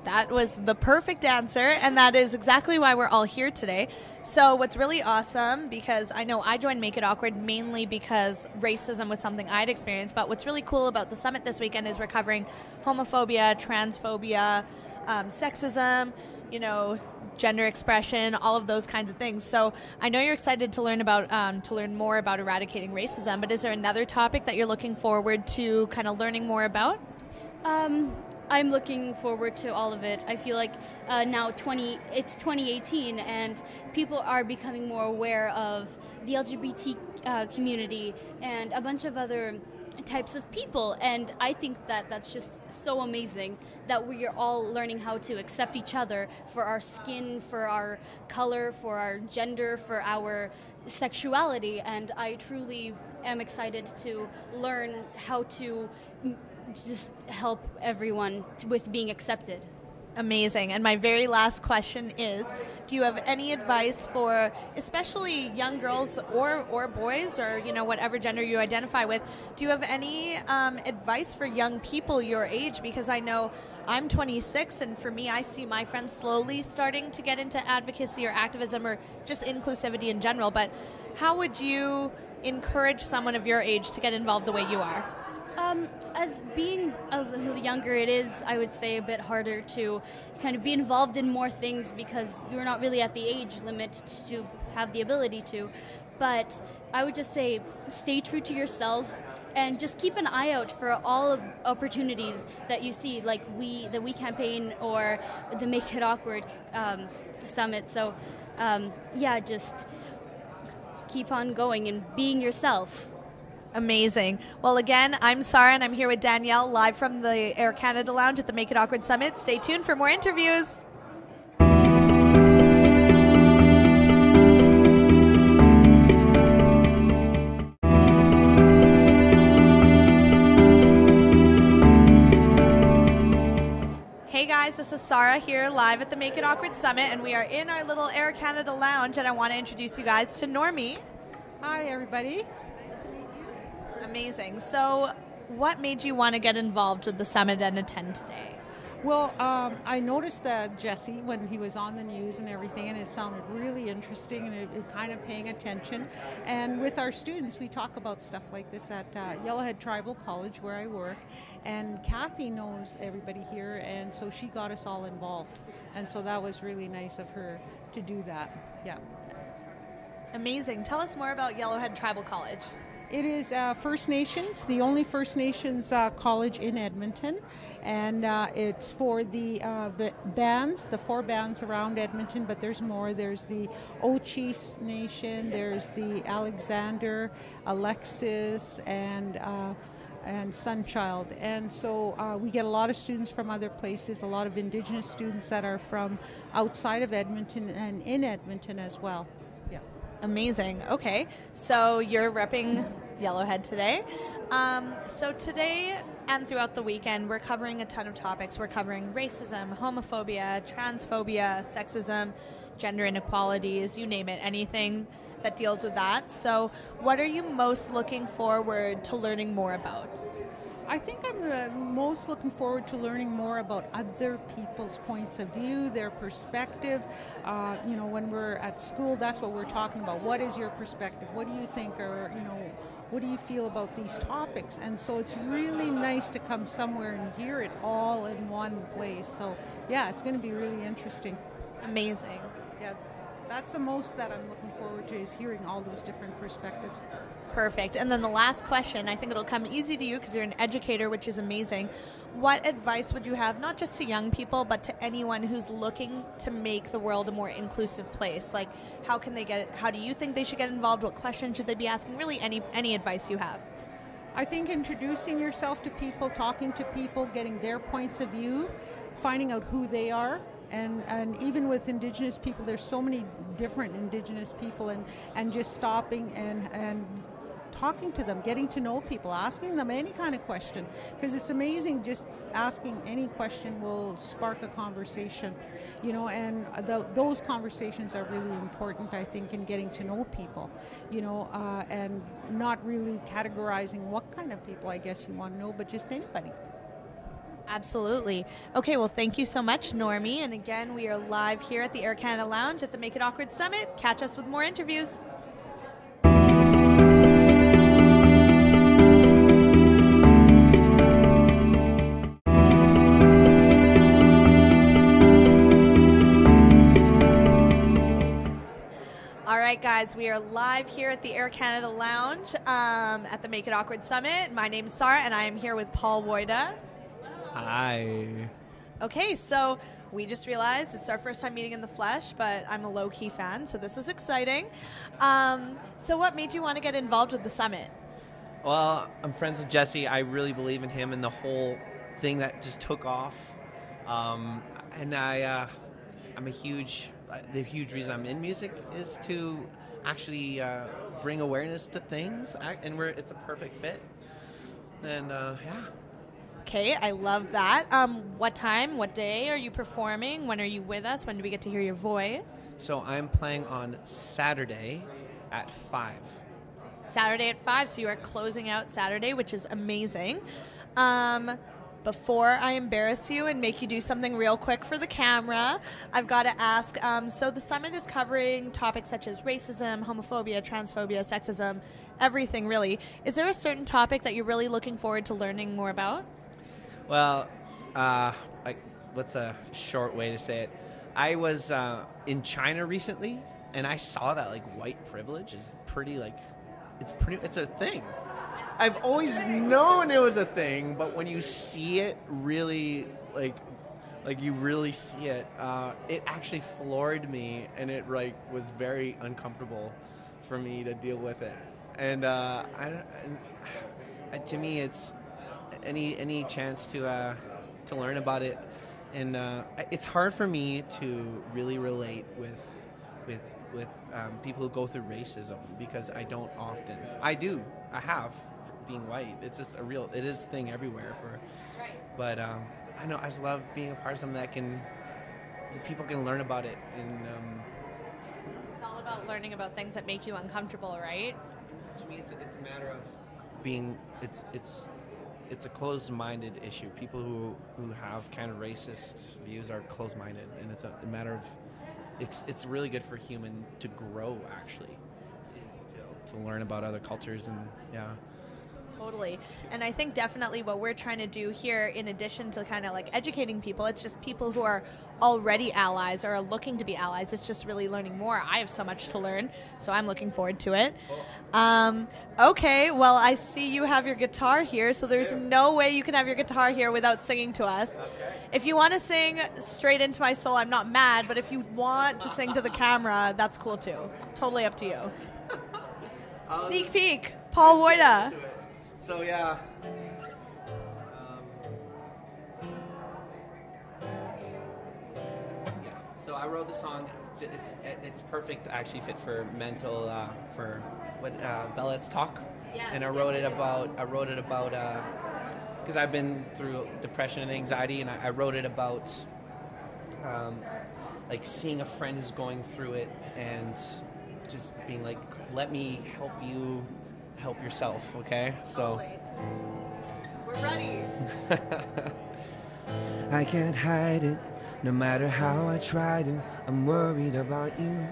That was the perfect answer, and that is exactly why we're all here today. So what's really awesome, because I know I joined Make It Awkward mainly because racism was something I'd experienced, but what's really cool about the summit this weekend is we're covering homophobia, transphobia, sexism, gender expression, all of those kinds of things. So I know you're excited to learn more about eradicating racism, but is there another topic that you're looking forward to kind of learning more about? I'm looking forward to all of it. I feel like now it's 2018 and people are becoming more aware of the LGBT community and a bunch of other types of people, and I think that that's just so amazing that we are all learning how to accept each other for our skin, for our color, for our gender, for our sexuality, and I truly am excited to learn how to just help everyone with being accepted. Amazing. And my very last question is, do you have any advice for especially young girls or boys or, whatever gender you identify with? Do you have any advice for young people your age? Because I know I'm 26, and for me, I see my friends slowly starting to get into advocacy or activism or just inclusivity in general. But how would you encourage someone of your age to get involved the way you are? As being a little younger, it is, I would say, a bit harder to kind of be involved in more things because you're not really at the age limit to have the ability to. But I would just say stay true to yourself and just keep an eye out for all of opportunities that you see, like the We campaign or the Make It Awkward summit. So, just keep on going and being yourself. Amazing. Well, again, I'm Sarah, and I'm here with Danielle, live from the Air Canada Lounge at the Make It Awkward Summit. Stay tuned for more interviews. Hey guys, this is Sarah here live at the Make It Awkward Summit, and we are in our little Air Canada Lounge, and I want to introduce you guys to Normie. Hi, everybody. Amazing. So what made you want to get involved with the summit and attend today? Well, I noticed that Jesse, when he was on the news and everything, and it sounded really interesting and it kind of paying attention. And with our students, we talk about stuff like this at Yellowhead Tribal College, where I work. And Kathy knows everybody here, and so she got us all involved. And so that was really nice of her to do that. Yeah. Amazing. Tell us more about Yellowhead Tribal College. It is First Nations, the only First Nations college in Edmonton, and it's for the bands, the 4 bands around Edmonton, but there's more. There's the Ochis Nation, there's the Alexander, Alexis, and Sunchild. And so we get a lot of students from other places, a lot of Indigenous students that are from outside of Edmonton and in Edmonton as well. Yeah. Amazing. Okay, so you're repping Yellowhead today. So today and throughout the weekend, we're covering a ton of topics. We're covering racism, homophobia, transphobia, sexism, gender inequalities, you name it, anything that deals with that. So what are you most looking forward to learning more about? I think I'm most looking forward to learning more about other people's points of view, their perspective. When we're at school, that's what we're talking about. What is your perspective? What do you think? Or, what do you feel about these topics? And so it's really nice to come somewhere and hear it all in one place. So, yeah, it's going to be really interesting. Amazing. Yeah, that's the most that I'm looking forward to, is hearing all those different perspectives. Perfect. And then the last question, I think it'll come easy to you because you're an educator, which is amazing. What advice would you have, not just to young people, but to anyone who's looking to make the world a more inclusive place? Like, how do you think they should get involved? What questions should they be asking? Really, any advice you have. I think introducing yourself to people, talking to people, getting their points of view, finding out who they are. And even with Indigenous people, there's so many different Indigenous people, and just stopping and talking to them, getting to know people, asking them any kind of question, because it's amazing, just asking any question will spark a conversation, and those conversations are really important, I think, in getting to know people, and not really categorizing what kind of people I guess you want to know, but just anybody. Absolutely. Okay, well, thank you so much, Normie. And again, we are live here at the Air Canada Lounge at the Make It Awkward Summit. Catch us with more interviews. All right, guys, we are live here at the Air Canada Lounge at the Make It Awkward Summit. My name is Sarah, and I am here with Paul Woida. Hi. Okay, so we just realized this is our first time meeting in the flesh, but I'm a low-key fan, so this is exciting. So what made you want to get involved with the summit? Well, I'm friends with Jesse. I really believe in him and the whole thing that just took off. I'm the huge reason I'm in music is to actually bring awareness to things, and it's a perfect fit. And yeah. Okay, I love that. What time, what day are you performing? When are you with us? When do we get to hear your voice? So I'm playing on Saturday at 5. Saturday at 5, so you are closing out Saturday, which is amazing. Before I embarrass you and make you do something real quick for the camera, I've got to ask, so the summit is covering topics such as racism, homophobia, transphobia, sexism, everything really. Is there a certain topic that you're really looking forward to learning more about? Well, what's a short way to say it? I was in China recently, and I saw that white privilege is it's a thing. I've always known it was a thing, but when you see it really, you really see it, it actually floored me, and it was very uncomfortable for me to deal with it. And to me, it's any chance to learn about it, and it's hard for me to really relate with people who go through racism, because I don't often. I have, being white. It's just it is a thing everywhere but I know I just love being a part of something that people can learn about it, and it's all about learning about things that make you uncomfortable, right? To me, it's a matter of being. It's a closed-minded issue. People who have kind of racist views are closed-minded, and it's a matter of. It's really good for human to grow, actually, is to learn about other cultures, and yeah. Totally. And I think definitely what we're trying to do here, in addition to kind of educating people, it's just people who are already allies or are looking to be allies. It's just really learning more. I have so much to learn, so I'm looking forward to it. Okay, well, I see you have your guitar here, so there's no way you can have your guitar here without singing to us. Okay. If you want to sing Straight Into My Soul, I'm not mad, but if you want to sing to the camera, that's cool too. Totally up to you. Sneak peek, Paul Woida. So yeah. So I wrote the song. It's perfect, actually fit for mental for what Let's Talk. Yes, and I wrote it about because I've been through depression and anxiety, and I wrote it about like seeing a friend who's going through it and just being like, let me help you help yourself, okay? So we're ready. I can't hide it, no matter how I try to. I'm worried about you,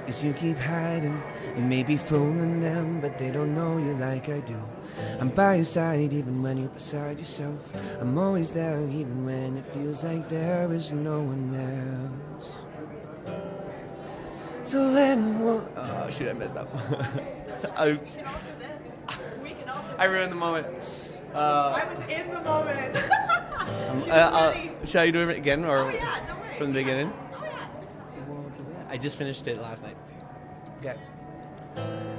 'cause you keep hiding. You may be fooling them, but they don't know you like I do. I'm by your side even when you're beside yourself. I'm always there even when it feels like there is no one else. So let me walk. Oh shoot, I messed up. We can all do this. We can all do this. I ruined the moment. I was in the moment. Should I do it again, or Oh yeah, don't worry. from the beginning? Oh yeah. I just finished it last night. Okay.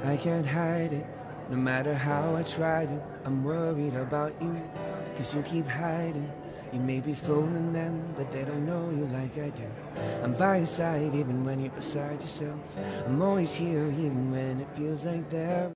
I can't hide it, no matter how I try to. I'm worried about you, 'cause you keep hiding. You may be fooling them, but they don't know you like I do. I'm by your side even when you're beside yourself. I'm always here even when it feels like there.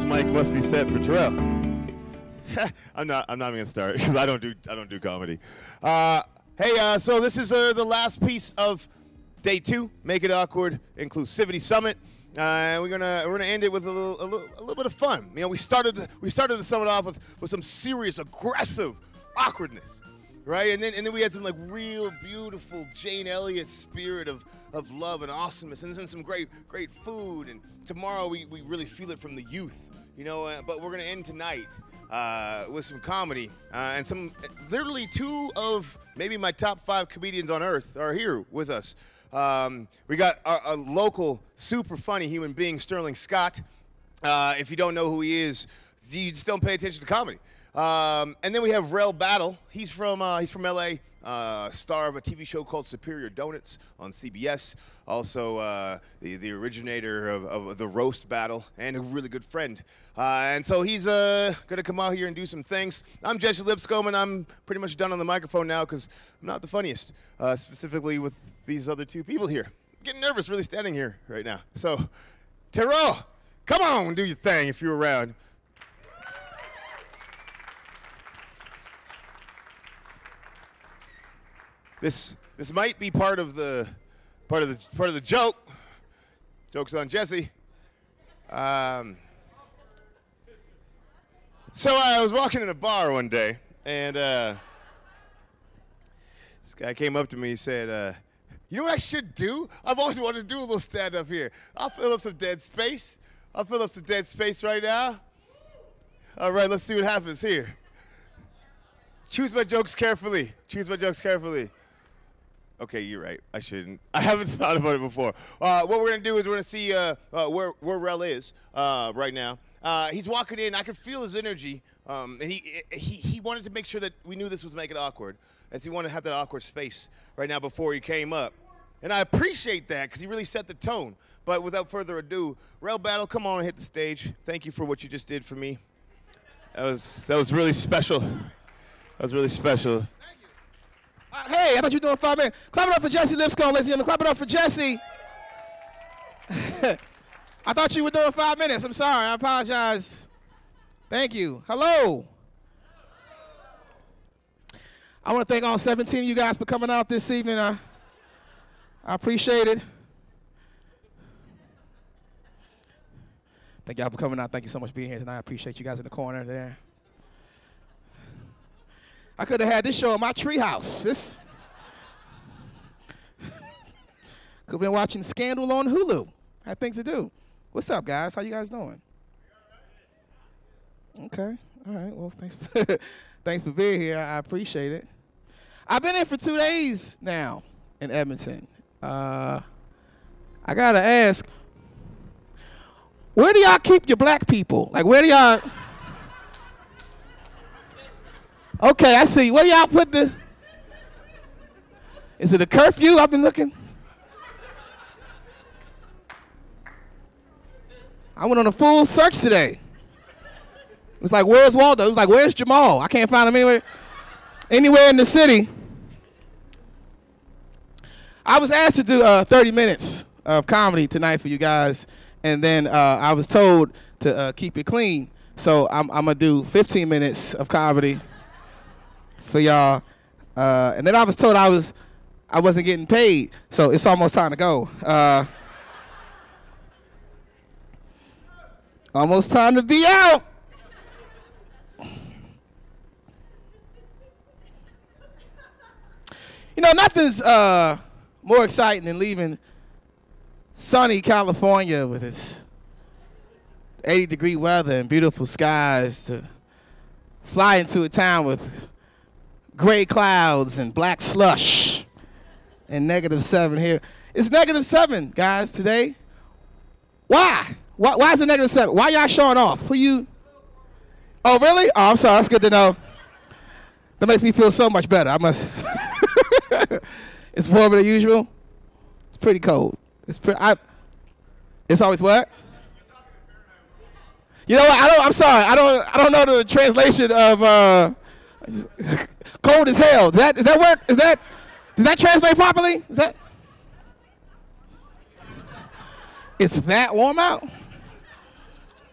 Mic must be set for Terrell. I'm not even gonna start because I don't do comedy. So this is the last piece of day 2, Make It Awkward Inclusivity Summit. We're gonna end it with a little bit of fun. You know, we started the summit off with some serious, aggressive awkwardness, right? And then we had some like real beautiful Jane Elliott spirit of love and awesomeness, and then some great food. And tomorrow we really feel it from the youth, you know. But we're gonna end tonight with some comedy and some literally 2 of maybe my top 5 comedians on earth are here with us. We got a local super funny human being, Sterling Scott. If you don't know who he is, you just don't pay attention to comedy. And then we have Rel Battle. He's from LA, star of a TV show called Superior Donuts on CBS. Also the originator of the roast battle and a really good friend. And so he's gonna come out here and do some things. I'm Jesse Lipscomb, and I'm pretty much done on the microphone now because I'm not the funniest, specifically with these other 2 people here. I'm getting nervous really standing here right now. So, Terrell, come on, do your thing if you're around. This might be part of the joke. Joke's on Jesse. So I was walking in a bar one day, and this guy came up to me. He said, "You know what I should do? I've always wanted to do a little stand-up here. I'll fill up some dead space. I'll fill up some dead space right now. All right, let's see what happens here. Choose my jokes carefully. Choose my jokes carefully." Okay, you're right. I shouldn't. I haven't thought about it before. What we're going to do is we're going to see where Rel is right now. He's walking in. I can feel his energy. And he wanted to make sure that we knew this was Make It Awkward. And so he wanted to have that awkward space right now before he came up. And I appreciate that because he really set the tone. But without further ado, Rel Battle, come on and hit the stage. Thank you for what you just did for me. That was really special. That was really special. Hey, I thought you were doing 5 minutes. Clap it up for Jesse Lipscomb, ladies and gentlemen. Clap it up for Jesse. I thought you were doing 5 minutes. I'm sorry. I apologize. Thank you. Hello. I want to thank all 17 of you guys for coming out this evening. I appreciate it. Thank y'all for coming out. Thank you so much for being here tonight. I appreciate you guys in the corner there. I could have had this show in my treehouse. This could have been watching Scandal on Hulu. Had things to do. What's up, guys? How you guys doing? Okay. All right. Well, thanks for being here. I appreciate it. I've been here for 2 days now in Edmonton. I gotta ask, where do y'all keep your black people? Like, where do y'all? Okay, I see. Where do y'all put the? Is it a curfew? I've been looking. I went on a full search today. It was like, where's Waldo? It was like, where's Jamal? I can't find him anywhere in the city. I was asked to do 30 minutes of comedy tonight for you guys, and then I was told to keep it clean. So I'm gonna do 15 minutes of comedy for y'all, and then I was told I wasn't getting paid, so it's almost time to go. Almost time to be out. You know, nothing's more exciting than leaving sunny California with its 80-degree weather and beautiful skies to fly into a town with gray clouds and black slush and -7 here. It's -7, guys, today. Why? Why is it -7? Why y'all showing off? Who you? Oh, really? Oh, I'm sorry. That's good to know. That makes me feel so much better. I must. It's warmer than usual. It's pretty cold. It's always what? You know what? I'm sorry. I don't know the translation of cold as hell. Does that work? Does that translate properly? It's that warm out?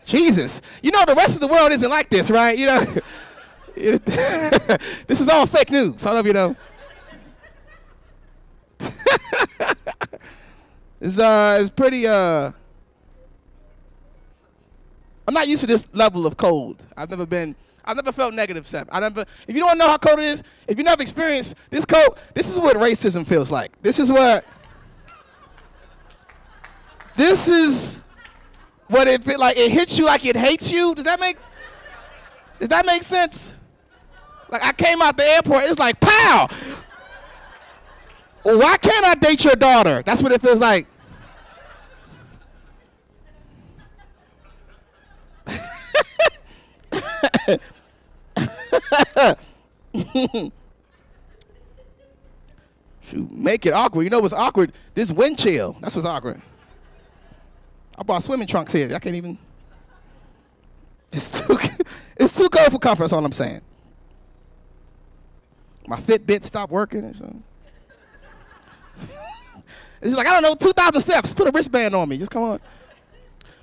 Jesus. You know the rest of the world isn't like this, right? You know, this is all fake news. I love you though. It's pretty I'm not used to this level of cold. I've never felt -7. If you don't know how cold it is, if you never experienced this cold, this is what racism feels like. This is what it feel like. It hits you like it hates you. Does that make sense? Like, I came out the airport, it was like, pow! Why can't I date your daughter? That's what it feels like. Shoot, make it awkward. You know what's awkward? This wind chill. That's what's awkward. I brought swimming trunks here. I can't even. It's too cold for comfort. That's all I'm saying. My Fitbit stopped working or something. It's just like, I don't know, 2,000 steps. Put a wristband on me. Just come on.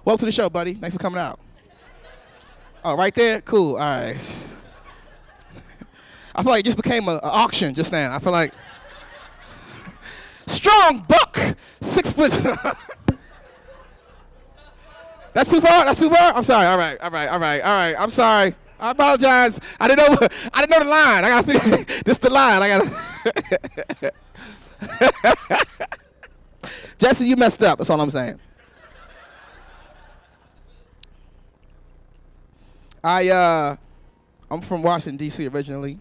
Welcome to the show, buddy. Thanks for coming out. Oh, right there? Cool. All right. I feel like it just became an auction just now. I feel like strong buck, 6 foot. That's too far? That's too far? I'm sorry. All right. I'm sorry. I apologize. I didn't know the line. I got to figure this is the line. Jesse, you messed up. That's all I'm saying. I'm from Washington, D.C. originally.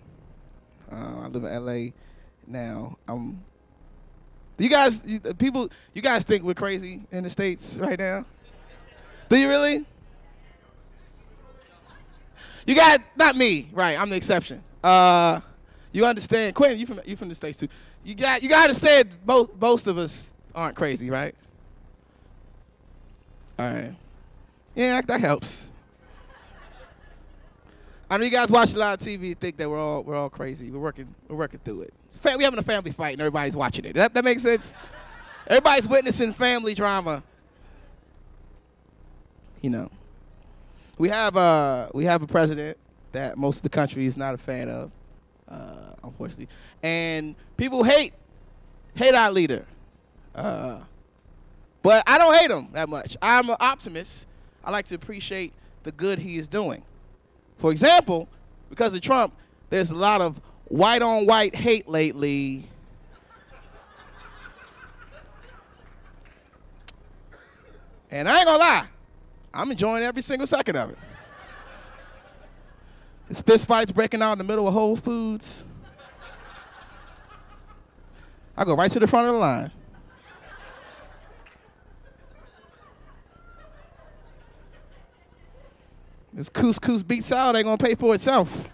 I live in L.A. now. You guys think we're crazy in the States right now? Do you really? You guys, not me, right? I'm the exception. You understand, Quentin? You from the States too. You got to understand. Most of us aren't crazy, right? All right. Yeah, that helps. I know you guys watch a lot of TV and think that we're all crazy. We're working through it. We're having a family fight and everybody's watching it. That makes sense? Everybody's witnessing family drama. You know. We have a president that most of the country is not a fan of, unfortunately. And people hate our leader. But I don't hate him that much. I'm an optimist. I like to appreciate the good he is doing. For example, because of Trump, there's a lot of white-on-white hate lately. And I ain't gonna lie, I'm enjoying every single second of it. There's fist fights breaking out in the middle of Whole Foods. I go right to the front of the line. This couscous beet salad ain't gonna pay for itself.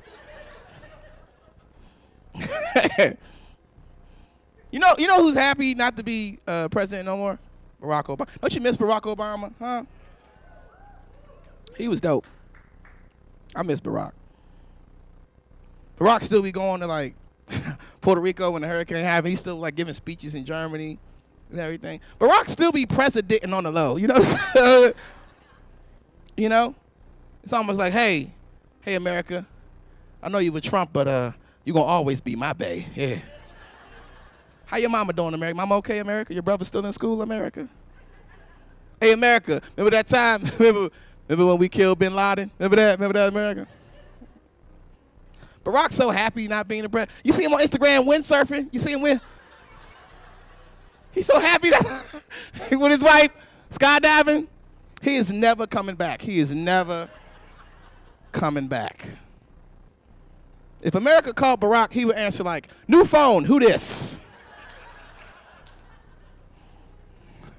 You know who's happy not to be president no more? Barack Obama. Don't you miss Barack Obama, huh? He was dope. I miss Barack. Barack still be going to like Puerto Rico when the hurricane happened. He's still like giving speeches in Germany and everything. Barack still be presidenting on the low. You know what I'm saying? You know? It's almost like, hey America, I know you with Trump, but you gonna always be my bae. Yeah. How your mama doing, America? Mama okay, America? Your brother still in school, America? Hey, America, remember that time? Remember when we killed Bin Laden? Remember that, America? Barack's so happy not being the president. You see him on Instagram windsurfing? You see him win? He's so happy that with his wife skydiving. He is never coming back. He is never coming back. If America called Barack, he would answer like, new phone, who this?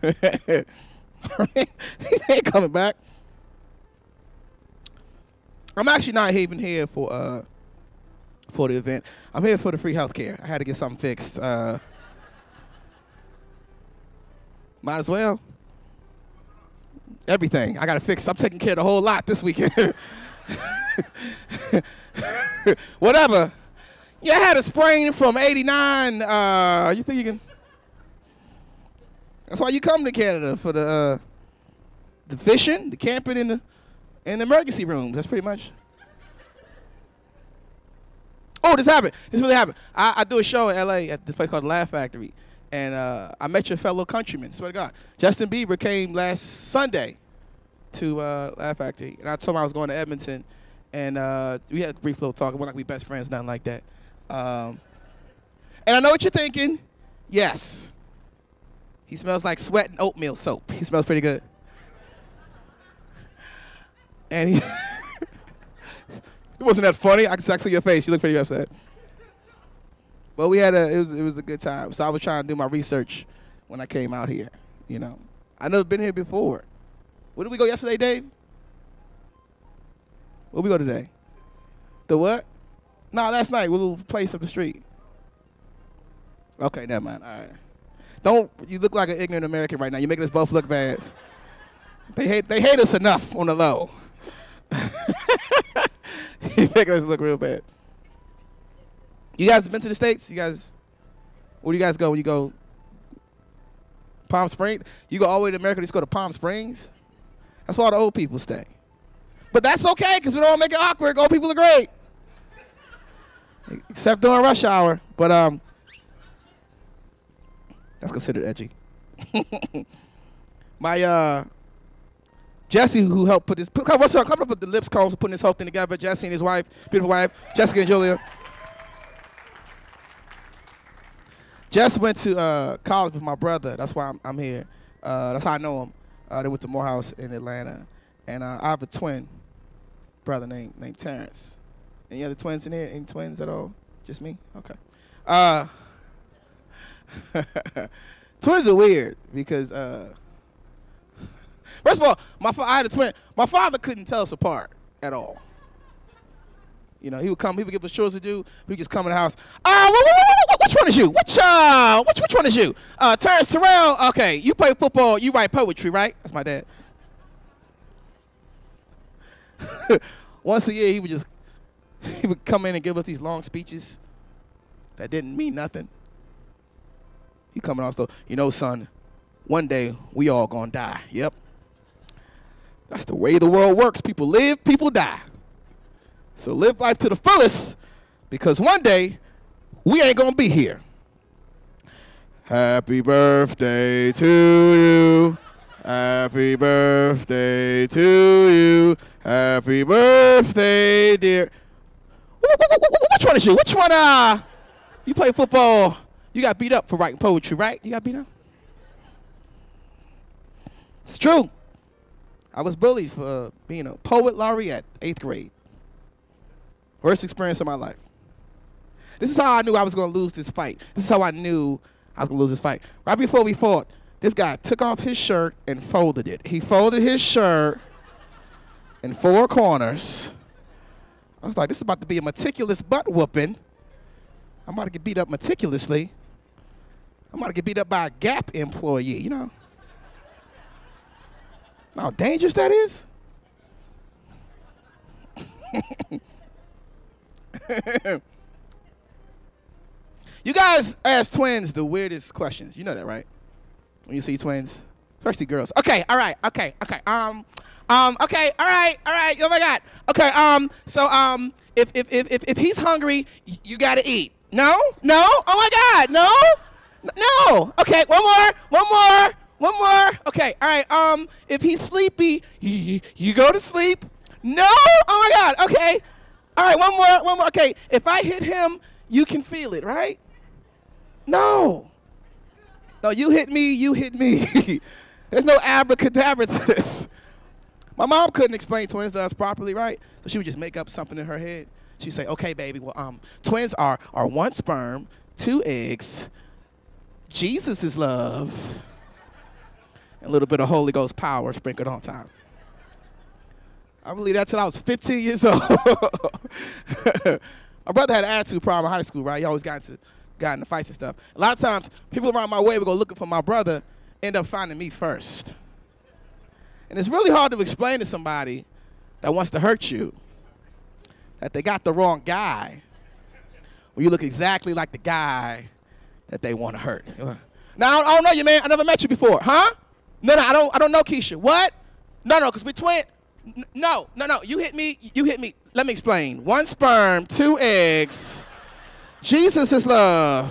He ain't coming back. I'm actually not even here for the event. I'm here for the free health care. I had to get something fixed. Might as well. Everything. I got to fix. I'm taking care of the whole lot this weekend. Whatever. Yeah, I had a sprain from 89. You think you can? That's why you come to Canada, for the fishing, the camping, and the emergency rooms. That's pretty much. Oh, this happened. This really happened. I do a show in L.A. at this place called the Laugh Factory, and I met your fellow countrymen. Swear to God, Justin Bieber came last Sunday to Laugh Factory, and I told him I was going to Edmonton, and we had a brief little talk. It wasn't like we best friends, nothing like that. And I know what you're thinking. Yes. He smells like sweat and oatmeal soap. He smells pretty good. And he... It wasn't that funny. I can see your face. You look pretty upset. But we had it was a good time. So I was trying to do my research when I came out here, you know. I never been here before. Where did we go yesterday, Dave? Where we go today? The what? No, last night. We're a little place up the street. Okay, never mind. All right. You look like an ignorant American right now. You're making us both look bad. They hate us enough on the low. You're making us look real bad. You guys been to the States? You guys, where do you guys go when you go? Palm Springs? You go all the way to America, just go to Palm Springs? That's where all the old people stay. But that's okay, because we don't make it awkward. Old people are great. Except during rush hour. But that's considered edgy. My Jesse, who helped put this, come up with the lips combs, putting this whole thing together. Jesse and his wife, beautiful wife, Jessica and Julia. Jess went to college with my brother. That's why I'm here. That's how I know him. They went to Morehouse in Atlanta, and I have a twin brother named Terrence. Any other twins in here? Any twins at all? Just me? Okay. Twins are weird because, first of all, I had a twin. My father couldn't tell us apart at all. You know, he would give us chores to do. We'd just come in the house. Which one is you? Which one is you? Terrence Terrell. Okay, you play football. You write poetry, right? That's my dad. Once a year, he would come in and give us these long speeches that didn't mean nothing. He coming off the, son, one day we all gonna die. Yep. That's the way the world works. People live, people die. So live life to the fullest, because one day we ain't gonna be here. Happy birthday to you. Happy birthday to you. Happy birthday, dear. Which one is you? Which one, you play football, you got beat up for writing poetry, right? You got beat up? It's true. I was bullied for being a poet laureate, 8th grade. Worst experience of my life. This is how I knew I was going to lose this fight. This is how I knew I was going to lose this fight. Right before we fought, this guy took off his shirt and folded it. He folded his shirt in 4 corners. I was like, this is about to be a meticulous butt whooping. I'm about to get beat up meticulously. I'm about to get beat up by a Gap employee, you know how dangerous that is? You guys ask twins the weirdest questions. You know that, right? When you see twins, especially girls. Okay, all right, okay. Okay, all right. Oh my God. Okay, if he's hungry, you gotta eat. No. Oh my God. No. Okay, one more. Okay, all right. If he's sleepy, you go to sleep. No. Oh my God. Okay. All right, one more. Okay, if I hit him, you can feel it, right? No, you hit me. There's no abracadabra to this. My mom couldn't explain twins to us properly, right? So she would just make up something in her head. She'd say, okay, baby, well, twins are 1 sperm, 2 eggs, Jesus is love, and a little bit of Holy Ghost power sprinkled on top. I believed that till I was 15 years old. My brother had an attitude problem in high school, right? He always got into fights and stuff. A lot of times, people around my way would go looking for my brother, end up finding me first. And it's really hard to explain to somebody that wants to hurt you that they got the wrong guy when you look exactly like the guy that they want to hurt. Now, I don't know you, man. I never met you before. Huh? No, I don't know Keisha. What? No, because we're twins. No. You hit me. Let me explain. 1 sperm, 2 eggs. Jesus is love.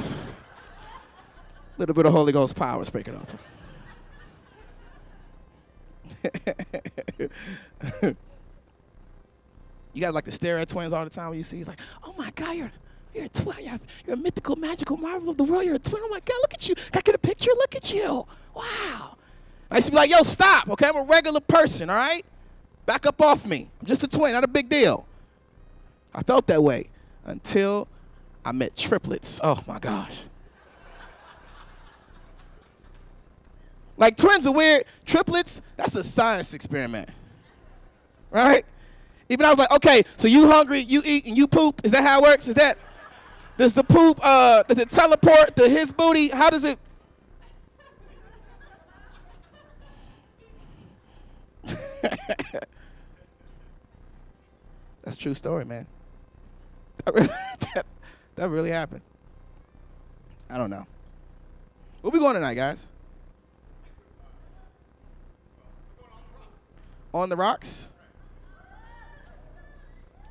A little bit of Holy Ghost power sprinkled on top. You guys like to stare at twins all the time when you see. It's like, oh my God, you're a twin. You're a mythical, magical marvel of the world. You're a twin. Oh my God, look at you. Can I get a picture? Look at you. Wow. I used to be like, yo, stop. Okay, I'm a regular person. All right, back up off me. I'm just a twin. Not a big deal. I felt that way until I met triplets. Oh my gosh. Like twins are weird. Triplets, that's a science experiment. Right? Even I was like, okay, so you hungry, you eat, and you poop. Is that how it works? Does the poop, does it teleport to his booty? How does it? That's a true story, man. That really happened. I don't know. Where we going tonight, guys? On the Rocks?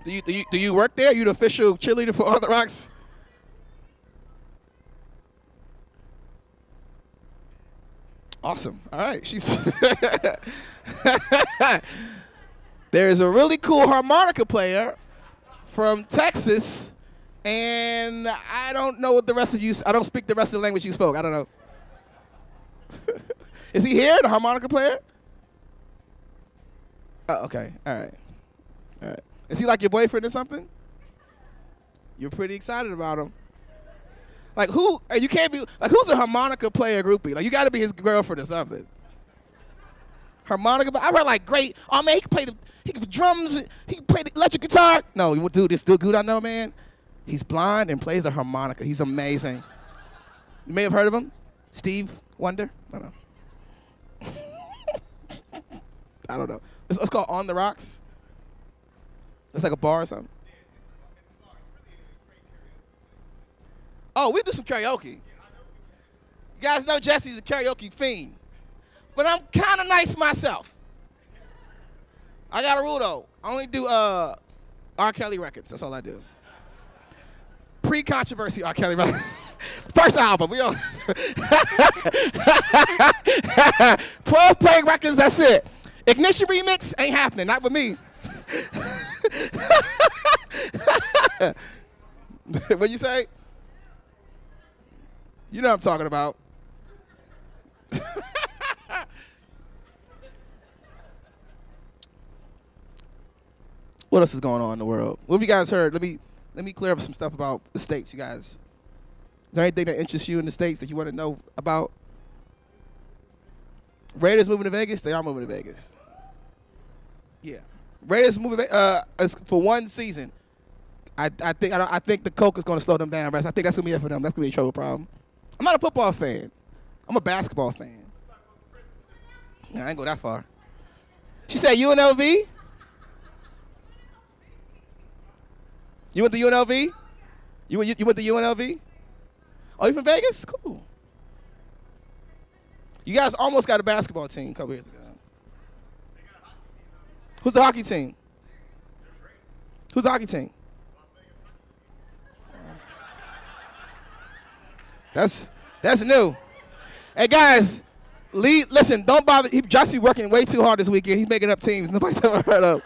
Do you work there? Are you the official cheerleader for On the Rocks? Awesome. All right. There's a really cool harmonica player from Texas, and I don't know what the rest of you. I don't speak the rest of the language you spoke. I don't know. Is he here, the harmonica player? Oh, okay. All right. Is he like your boyfriend or something? You're pretty excited about him. Like who? You can't be like who's a harmonica player groupie? Like you got to be his girlfriend or something. Harmonica. I heard like great. Oh man, he can play the drums. He can play the electric guitar. No, dude, this dude I know, man. He's blind and plays the harmonica. He's amazing. You may have heard of him, Steve Wonder. I don't know. I don't know. It's called On the Rocks. It's like a bar or something? Oh, we do some karaoke. You guys know Jesse's a karaoke fiend. But I'm kind of nice myself. I got a rule, though. I only do R. Kelly records. That's all I do. Pre-controversy R. Kelly records. First album. We don't. 12 play records, that's it. Ignition remix ain't happening. Not with me. What you say? You know what I'm talking about. What else is going on in the world? What have you guys heard? Let me clear up some stuff about the States, you guys. Is there anything that interests you in the States that you want to know about? Raiders moving to Vegas? They are moving to Vegas. Yeah. Raiders moving for one season. I think the coke is going to slow them down, right? I think that's going to be it for them. That's going to be a trouble problem. I'm not a football fan. I'm a basketball fan. I ain't go that far. She said UNLV? You went to UNLV? You went to UNLV? Oh, you from Vegas? Cool. You guys almost got a basketball team a couple years ago. Who's the hockey team? Who's the hockey team? That's new. Hey guys, listen, don't bother. Josh's working way too hard this weekend. He's making up teams nobody's ever heard of.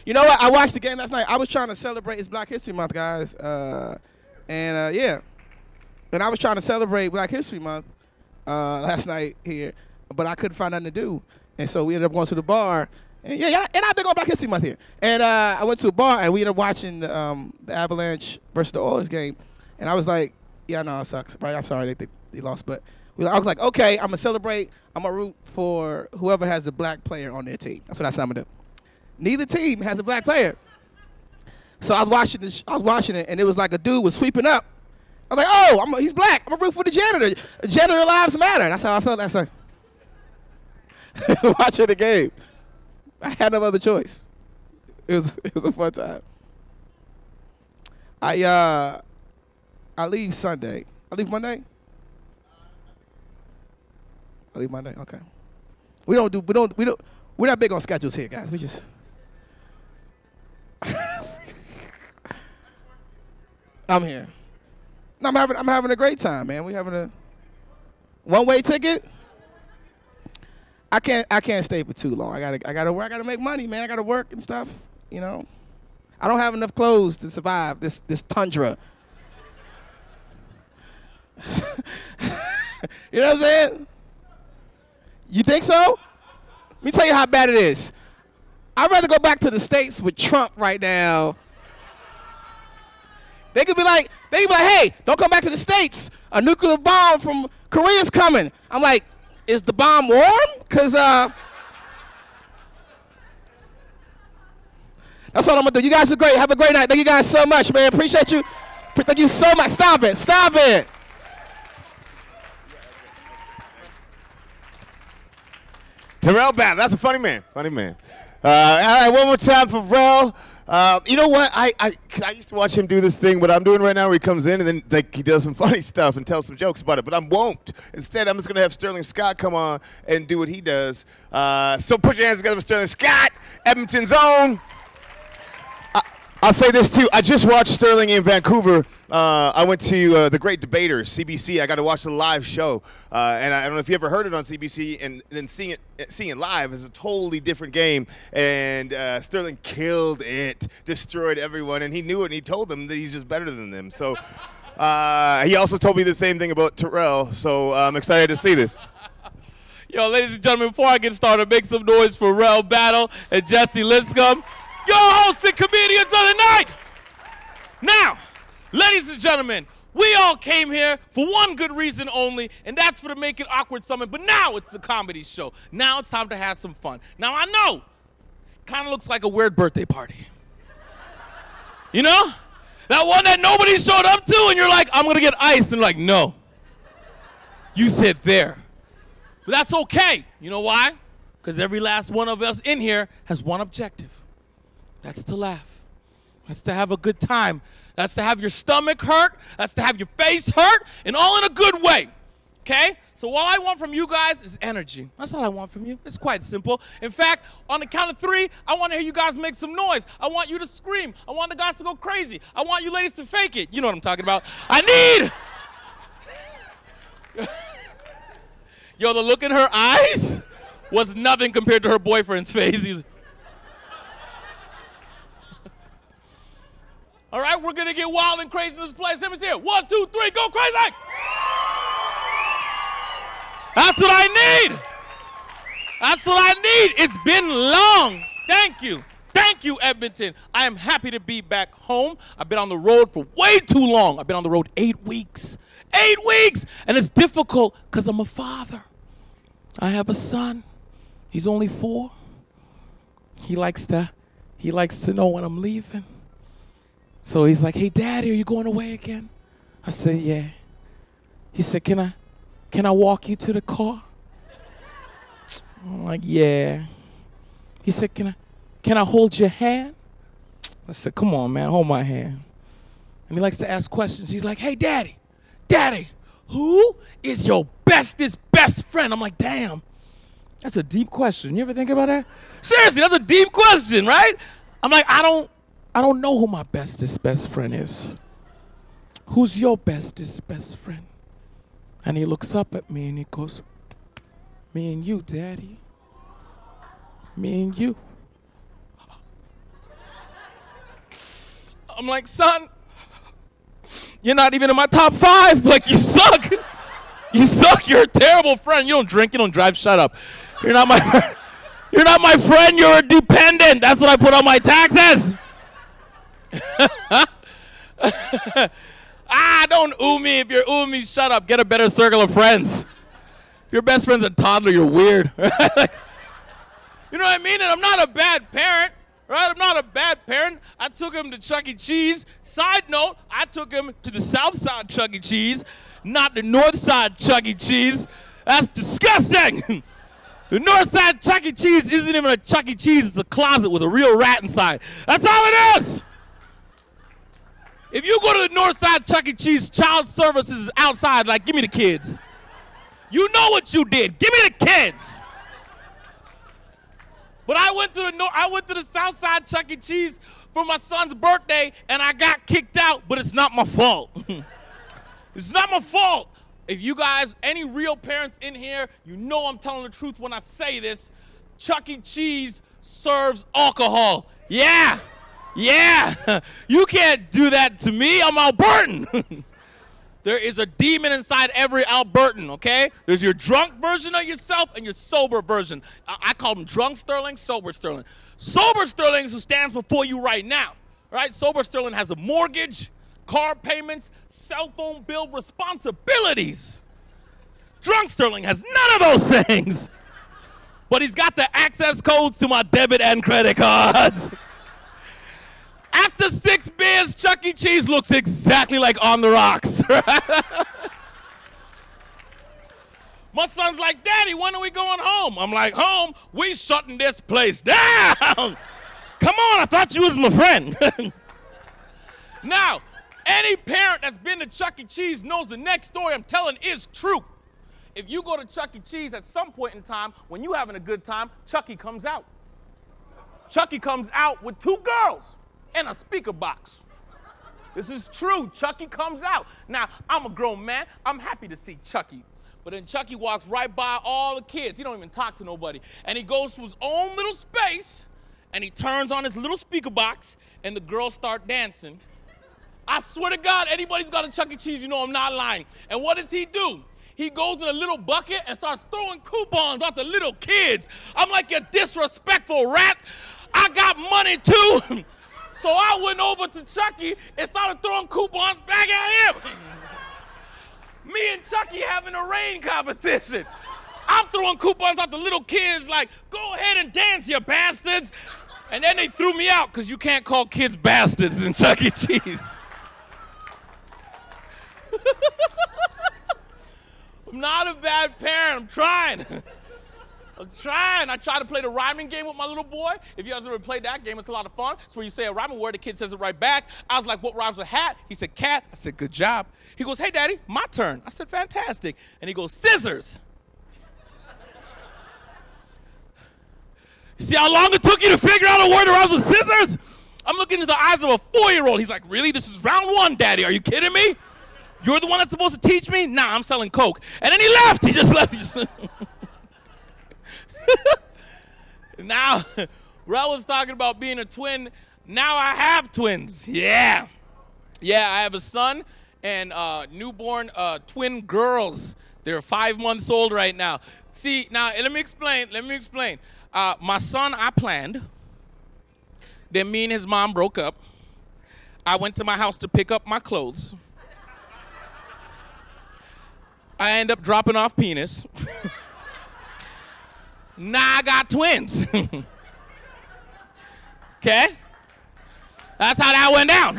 You know what? I watched the game last night. I was trying to celebrate it's Black History Month, guys. Yeah. And I was trying to celebrate Black History Month last night here, but I couldn't find nothing to do. And so we ended up going to the bar. And and I've been on Black History Month here. And I went to a bar, and we ended up watching the Avalanche versus the Oilers game. And I was like, yeah, no, it sucks. Right? I'm sorry they lost. But I was like, okay, I'm going to celebrate. I'm going to root for whoever has a black player on their team. That's what I said I'm going to do. Neither team has a black player. So I was watching it, and it was like a dude was sweeping up. I was like, oh, he's black. I'm going to root for the janitor. Janitor lives matter. That's how I felt last night. Watching the game. I had no other choice. It was a fun time. I leave Sunday. I leave Monday? I leave Monday, okay. We're not big on schedules here, guys. We just I'm here. No, I'm having a great time, man. We having a one-way ticket. I can't stay for too long. I gotta make money, man. I gotta work and stuff, you know. I don't have enough clothes to survive this tundra. You know what I'm saying? You think so? Let me tell you how bad it is. I'd rather go back to the States with Trump right now. They could be like, hey, don't come back to the States. A nuclear bomb from Korea's coming. I'm like, is the bomb warm? Because that's all I'm going to do. You guys are great. Have a great night. Thank you guys so much, man. Appreciate you. Thank you so much. Stop it. Stop it. Terrell Battle. That's a funny man. Funny man. All right, one more time for Rel. You know what? I used to watch him do this thing. What I'm doing right now, where he comes in and then he does some funny stuff and tells some jokes about it. But I won't. Instead, I'm just gonna have Sterling Scott come on and do what he does. So put your hands together for Sterling Scott, Edmonton's own. I'll say this too. I just watched Sterling in Vancouver. I went to the Great Debaters, CBC. I got to watch the live show, and I don't know if you ever heard it on CBC. And then seeing it live is a totally different game. And Sterling killed it, destroyed everyone, and he knew it. And he told them that he's just better than them. So he also told me the same thing about Terrell. So I'm excited to see this. Yo, ladies and gentlemen, before I get started, make some noise for Rel Battle and Jesse Lipscomb. Your hosted comedians of the night. Now, ladies and gentlemen, we all came here for one good reason only, and that's for the Make It Awkward Summit. But now it's the comedy show. Now it's time to have some fun. Now I know, it kind of looks like a weird birthday party. You know? That one that nobody showed up to, and you're like, I'm going to get iced. And like, no. You sit there. But that's okay. You know why? Because every last one of us in here has one objective. That's to laugh. That's to have a good time. That's to have your stomach hurt. That's to have your face hurt, and all in a good way. Okay? So all I want from you guys is energy. That's all I want from you. It's quite simple. In fact, on the count of 3, I want to hear you guys make some noise. I want you to scream. I want the guys to go crazy. I want you ladies to fake it. You know what I'm talking about. I need... Yo, the look in her eyes was nothing compared to her boyfriend's face. He was... All right, we're going to get wild and crazy in this place. Let me see it. 1, 2, 3, go crazy! That's what I need. That's what I need. It's been long. Thank you. Thank you, Edmonton. I am happy to be back home. I've been on the road for way too long. I've been on the road 8 weeks. 8 weeks! And it's difficult because I'm a father. I have a son. He's only 4. He likes to know when I'm leaving. So he's like, hey, Daddy, are you going away again? I said, yeah. He said, can I walk you to the car? I'm like, yeah. He said, can I hold your hand? I said, come on, man, hold my hand. And he likes to ask questions. He's like, hey, Daddy, who is your bestest best friend? I'm like, damn, that's a deep question. You ever think about that? Seriously, that's a deep question, right? I'm like, I don't know who my bestest best friend is. Who's your bestest best friend? And he looks up at me and he goes, me and you, Daddy. Me and you. I'm like, son, you're not even in my top 5. Like, you suck. You suck. You're a terrible friend. You don't drink. You don't drive. Shut up. You're not my friend. You're not my friend. You're a dependent. That's what I put on my taxes. Don't ooh me. If you're ooh me, shut up. Get a better circle of friends. If your best friend's a toddler, you're weird. You know what I mean? And I'm not a bad parent, right? I'm not a bad parent. I took him to Chuck E. Cheese. Side note, I took him to the South Side Chuck E. Cheese, not the North Side Chuck E. Cheese. That's disgusting. The North Side Chuck E. Cheese isn't even a Chuck E. Cheese. It's a closet with a real rat inside. That's all it is. If you go to the North Side Chuck E. Cheese, child services is outside, like, give me the kids. You know what you did. Give me the kids. But I went to the South Side Chuck E. Cheese for my son's birthday, and I got kicked out, but it's not my fault. It's not my fault. If you guys, any real parents in here, you know I'm telling the truth when I say this. Chuck E. Cheese serves alcohol. Yeah. Yeah, you can't do that to me. I'm Albertan. There is a demon inside every Albertan, okay? There's your drunk version of yourself and your sober version. I call them drunk Sterling, sober Sterling. Sober Sterling is who stands before you right now, right? Sober Sterling has a mortgage, car payments, cell phone bill responsibilities. Drunk Sterling has none of those things. But he's got the access codes to my debit and credit cards. After 6 beers, Chuck E. Cheese looks exactly like On the Rocks. My son's like, Daddy, when are we going home? I'm like, home? We shutting this place down. Come on, I thought you was my friend. Now, any parent that's been to Chuck E. Cheese knows the next story I'm telling is true. If you go to Chuck E. Cheese at some point in time, when you're having a good time, Chucky comes out. Chucky comes out with 2 girls. And a speaker box. This is true. Chucky comes out. Now, I'm a grown man. I'm happy to see Chucky. But then Chucky walks right by all the kids. He don't even talk to nobody. And he goes to his own little space, and he turns on his little speaker box, and the girls start dancing. I swear to God, anybody's got a Chuck E. Cheese, you know I'm not lying. And what does he do? He goes in a little bucket and starts throwing coupons at the little kids. I'm like, you disrespectful rat. I got money, too. So I went over to Chucky and started throwing coupons back at him. Me and Chucky having a rain competition. I'm throwing coupons at the little kids like, go ahead and dance, you bastards. And then they threw me out because you can't call kids bastards in Chuck E. Cheese. I'm not a bad parent. I'm trying. I'm trying. I try to play the rhyming game with my little boy. If you guys ever played that game, it's a lot of fun. It's where you say a rhyming word, the kid says it right back. I was like, what rhymes with hat? He said cat. I said, good job. He goes, hey, Daddy, my turn. I said, fantastic. And he goes, scissors. See how long it took you to figure out a word that rhymes with scissors? I'm looking into the eyes of a 4-year-old. He's like, really? This is round 1, Daddy. Are you kidding me? You're the one that's supposed to teach me? Nah, I'm selling Coke. And then he left. He just left. Now, Rel was talking about being a twin. Now I have twins. Yeah. Yeah, I have a son and newborn twin girls. They're 5 months old right now. See, now, let me explain. My son, I planned. Then me and his mom broke up. I went to my house to pick up my clothes. I end up dropping off penis. Now I got twins. Okay? That's how that went down.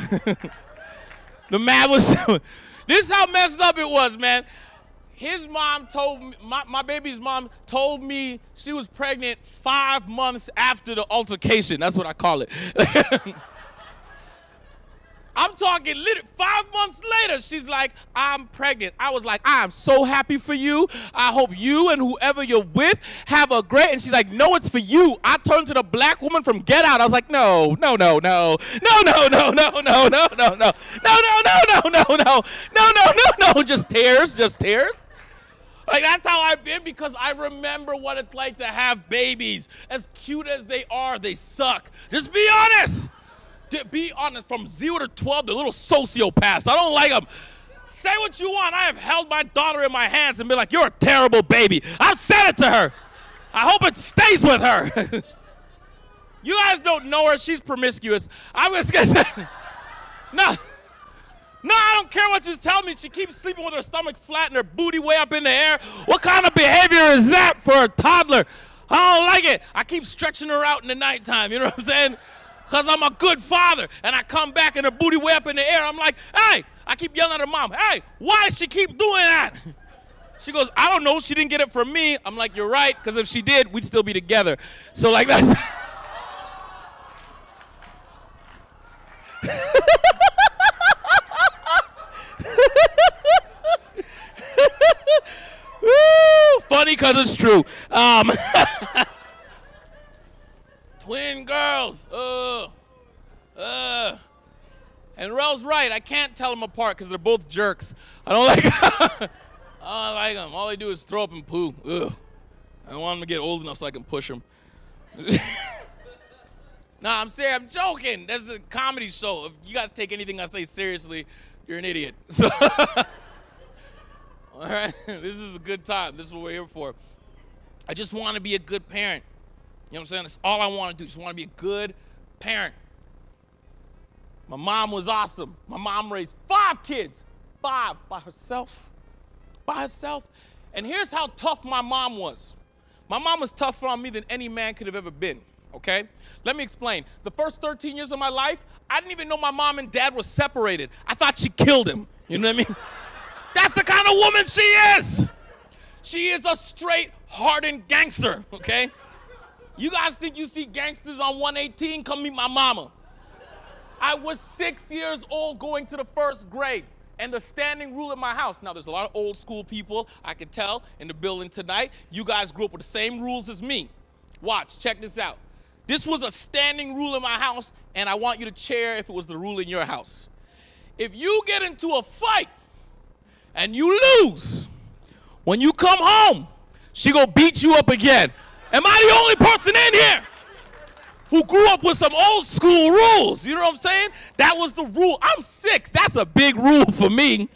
The man was, this is how messed up it was, man. His mom told me, my baby's mom told me she was pregnant 5 months after the altercation. That's what I call it. I'm talking 5 months later, she's like, I'm pregnant. I was like, I'm so happy for you. I hope you and whoever you're with have a great, and she's like, no, it's for you. I turned to the black woman from Get Out. I was like, no, just tears. Like, that's how I've been, because I remember what it's like to have babies. As cute as they are, they suck. Just be honest. Be honest, from 0 to 12, they're little sociopaths. I don't like them. Say what you want. I have held my daughter in my hands and been like, you're a terrible baby. I've said it to her. I hope it stays with her. You guys don't know her. She's promiscuous. I was going to say, no, I don't care what you tell me. She keeps sleeping with her stomach flat and her booty way up in the air. What kind of behavior is that for a toddler? I don't like it. I keep stretching her out in the nighttime. You know what I'm saying? Because I'm a good father, and I come back and her booty way up in the air. I'm like, hey, I keep yelling at her mom, hey, why does she keep doing that? She goes, I don't know, she didn't get it from me. I'm like, you're right, because if she did, we'd still be together. So like that's... Woo, funny because it's true. Twin girls, and Rel's right. I can't tell them apart because they're both jerks. I don't like them. All they do is throw up and poo. Ugh. I want them to get old enough so I can push them. Nah, I'm serious. I'm joking. That's a comedy show. If you guys take anything I say seriously, you're an idiot. So, all right, this is a good time. This is what we're here for. I just want to be a good parent. You know what I'm saying? That's all I want to do. Just want to be a good parent. My mom was awesome. My mom raised 5 kids. 5 by herself. And here's how tough my mom was. My mom was tougher on me than any man could have ever been, okay? Let me explain. The first 13 years of my life, I didn't even know my mom and dad were separated. I thought she killed him. You know what I mean? That's the kind of woman she is. She is a straight, hardened gangster, okay? You guys think you see gangsters on 118? Come meet my mama. I was 6 years old going to the 1st grade, and the standing rule in my house. Now, there's a lot of old school people, I can tell, in the building tonight. You guys grew up with the same rules as me. Watch, check this out. This was a standing rule in my house, and I want you to chair if it was the rule in your house. If you get into a fight and you lose, when you come home, she gonna beat you up again. Am I the only person in here who grew up with some old school rules? You know what I'm saying? That was the rule. I'm 6. That's a big rule for me.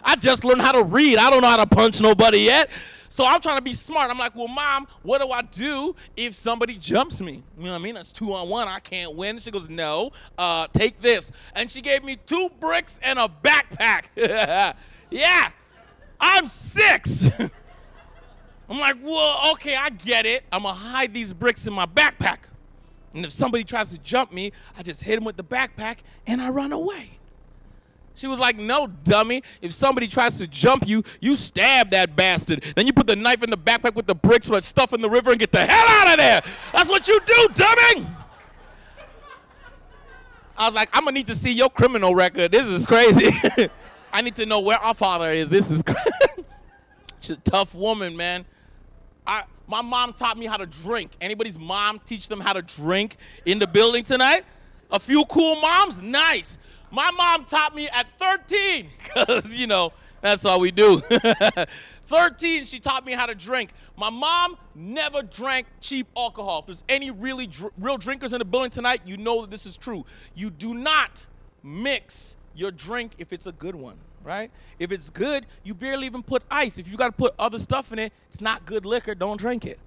I just learned how to read. I don't know how to punch nobody yet. So I'm trying to be smart. I'm like, well, Mom, what do I do if somebody jumps me? You know what I mean? That's 2-on-1. I can't win. She goes, no, take this. And she gave me 2 bricks and a backpack. Yeah, I'm 6. I'm like, well, okay, I get it. I'm going to hide these bricks in my backpack. And if somebody tries to jump me, I just hit him with the backpack and I run away. She was like, no, dummy. If somebody tries to jump you, you stab that bastard. Then you put the knife in the backpack with the bricks or stuff in the river and get the hell out of there. That's what you do, dummy. I was like, I'm going to need to see your criminal record. This is crazy. I need to know where our father is. This is crazy. She's a tough woman, man. My mom taught me how to drink. Anybody's mom teach them how to drink in the building tonight? A few cool moms? Nice. My mom taught me at 13, because, you know, that's all we do. 13, she taught me how to drink. My mom never drank cheap alcohol. If there's any really real drinkers in the building tonight, you know that this is true. You do not mix your drink if it's a good one, right? If it's good, you barely even put ice. If you got to put other stuff in it, it's not good liquor. Don't drink it,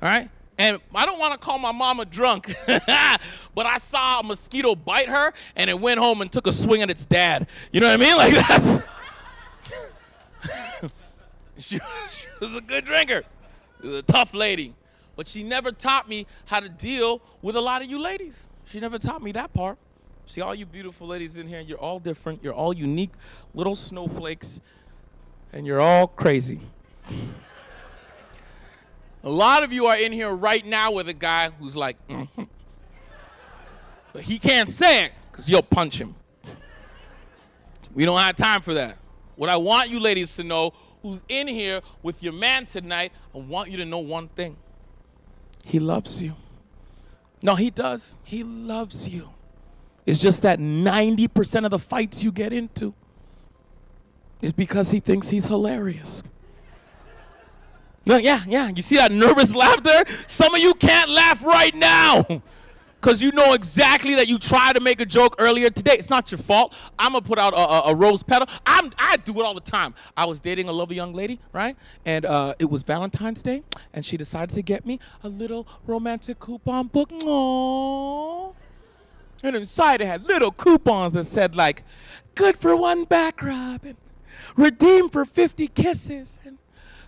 all right? And I don't want to call my mama drunk, but I saw a mosquito bite her, and it went home and took a swing at its dad. You know what I mean? Like, that's... she was a good drinker. She was a tough lady. But she never taught me how to deal with a lot of you ladies. She never taught me that part. See, all you beautiful ladies in here, you're all different. You're all unique little snowflakes, and you're all crazy. A lot of you are in here right now with a guy who's like, but he can't say it because you'll punch him. We don't have time for that. What I want you ladies to know, who's in here with your man tonight, I want you to know one thing. He loves you. No, he does. He loves you. It's just that 90% of the fights you get into is because he thinks he's hilarious. No, yeah. You see that nervous laughter? Some of you can't laugh right now because you know exactly that you tried to make a joke earlier today. It's not your fault. I'm going to put out a rose petal. I do it all the time. I was dating a lovely young lady, right? And it was Valentine's Day, and she decided to get me a little romantic coupon book. Aww. And inside it had little coupons that said, like, good for one back rub, and redeem for 50 kisses, and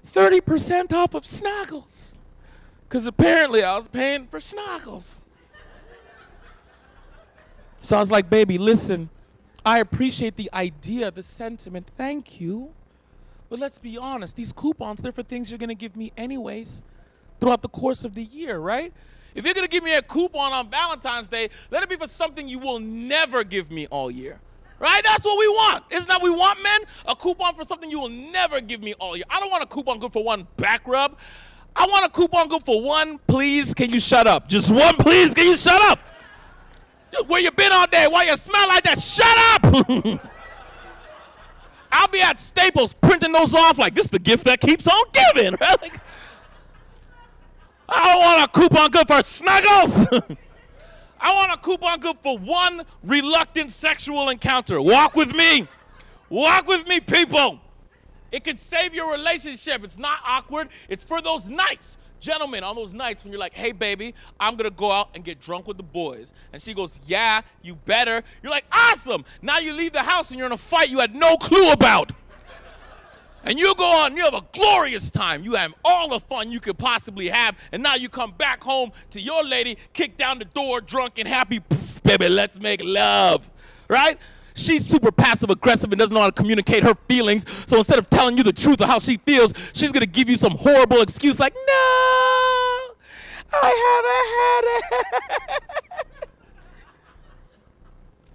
30% off of snoggles, because apparently I was paying for snoggles. So I was like, baby, listen, I appreciate the idea, the sentiment, thank you, but let's be honest, these coupons, they're for things you're going to give me anyways throughout the course of the year, right? If you're going to give me a coupon on Valentine's Day, let it be for something you will never give me all year. Right? That's what we want. Isn't that what we want, men? A coupon for something you will never give me all year. I don't want a coupon good for one back rub. I want a coupon good for one, please, can you shut up? Just one, please, can you shut up? Where you been all day? Why you smell like that? Shut up! I'll be at Staples printing those off like this is the gift that keeps on giving. Right? Like, I don't want a coupon good for snuggles. I want a coupon good for one reluctant sexual encounter. Walk with me. Walk with me, people. It can save your relationship. It's not awkward. It's for those nights. Gentlemen, on those nights when you're like, hey, baby, I'm going to go out and get drunk with the boys. And she goes, yeah, you better. You're like, awesome. Now you leave the house and you're in a fight you had no clue about. And you go on, you have a glorious time. You have all the fun you could possibly have. And now you come back home to your lady, kick down the door, drunk and happy. Pff, baby, let's make love, right? She's super passive aggressive and doesn't know how to communicate her feelings. So instead of telling you the truth of how she feels, she's going to give you some horrible excuse like, no, I haven't had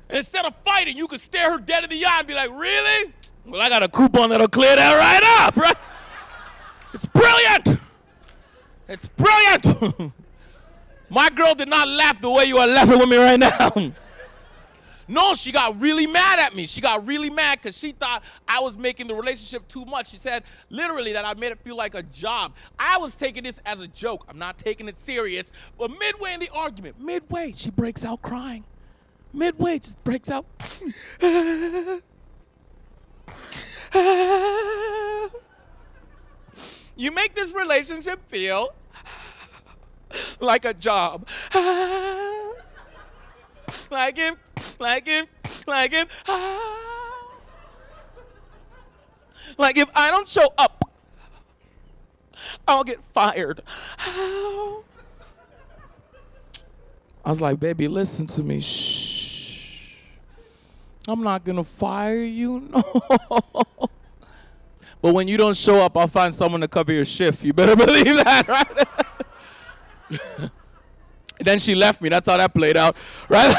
it. Instead of fighting, you could stare her dead in the eye and be like, really? Well, I got a coupon that'll clear that right up, right? It's brilliant. It's brilliant. My girl did not laugh the way you are laughing with me right now. No, she got really mad at me. She got really mad because she thought I was making the relationship too much. She said literally that I made it feel like a job. I was taking this as a joke. I'm not taking it serious. But midway in the argument, midway, she breaks out crying. Midway, just breaks out. You make this relationship feel like a job. Like if I don't show up, I'll get fired. I was like, baby, listen to me. Shh. I'm not going to fire you, no. But when you don't show up, I'll find someone to cover your shift. You better believe that, right? Then she left me. That's how that played out, right?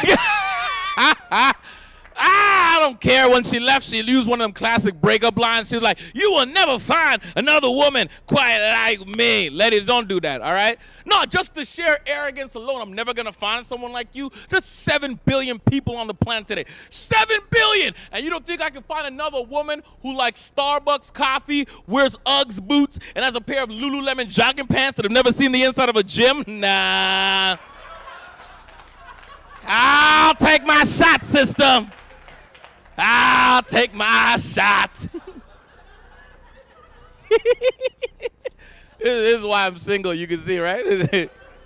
I don't care. When she left, she used one of them classic breakup lines. She was like, you will never find another woman quite like me. Ladies, don't do that, all right? No, just the sheer arrogance alone. I'm never going to find someone like you. There's 7 billion people on the planet today. 7 billion! And you don't think I can find another woman who likes Starbucks coffee, wears Uggs boots, and has a pair of Lululemon jogging pants that have never seen the inside of a gym? Nah. I'll take my shot, sister. I'll take my shot. This is why I'm single, you can see, right? I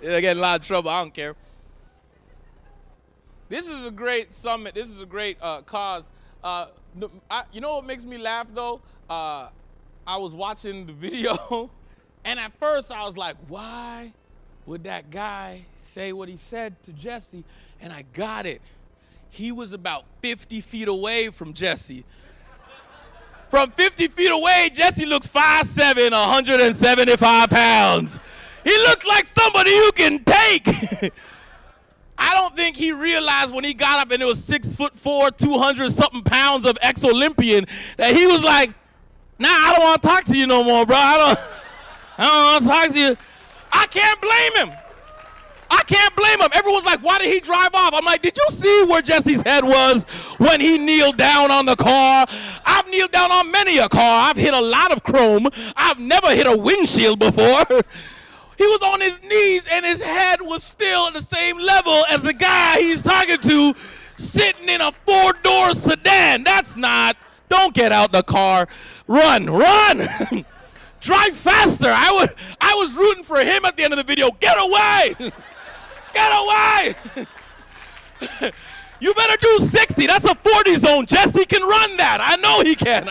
get in a lot of trouble. I don't care. This is a great summit. This is a great cause. You know what makes me laugh, though? I was watching the video, and at first I was like, why would that guy say what he said to Jesse? And I got it. He was about 50 feet away from Jesse. From 50 feet away, Jesse looks 5'7", 175 pounds. He looks like somebody you can take. I don't think he realized when he got up and it was 6'4", 200-something pounds of ex-Olympian that he was like, nah, I don't want to talk to you no more, bro. I don't want to talk to you. I can't blame him. I can't blame him. Everyone's like, why did he drive off? I'm like, did you see where Jesse's head was when he kneeled down on the car? I've kneeled down on many a car. I've hit a lot of chrome. I've never hit a windshield before. He was on his knees and his head was still at the same level as the guy he's talking to sitting in a 4-door sedan. That's not, don't get out the car. Run, run. Drive faster. I was rooting for him at the end of the video. Get away. Get away! You better do 60. That's a 40 zone. Jesse can run that. I know he can.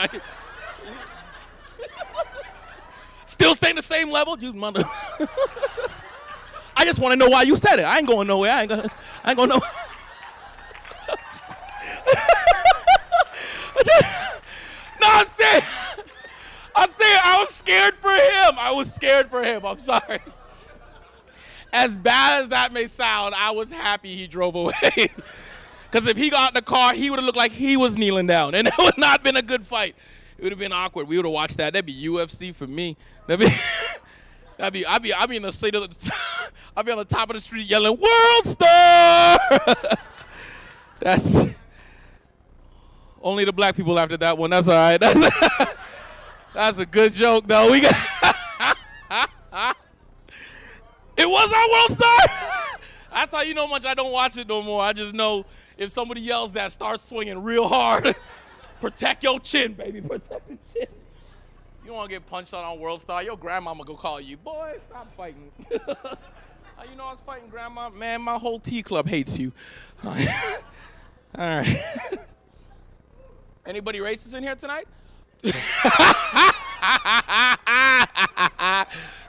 Still staying the same level? You mother. I just want to know why you said it. I ain't going nowhere. I ain't going nowhere. No, I'm saying I was scared for him. I was scared for him. I'm sorry. As bad as that may sound, I was happy he drove away. Because if he got in the car, he would have looked like he was kneeling down. And it would not have been a good fight. It would have been awkward. We would have watched that. That'd be UFC for me. I'd be in the street I'd be on the top of the street yelling, World Star! That's only the black people laughed at that one. That's all right. That's a good joke, though. We got It was our World Star. That's how you know how much I don't watch it no more. I just know if somebody yells that, start swinging real hard. Protect your chin, baby. Protect the chin. You don't want to get punched on World Star. Your grandmama go call you. Boy, stop fighting. How you know I was fighting, Grandma? Man, my whole T club hates you. All right. Anybody racist in here tonight?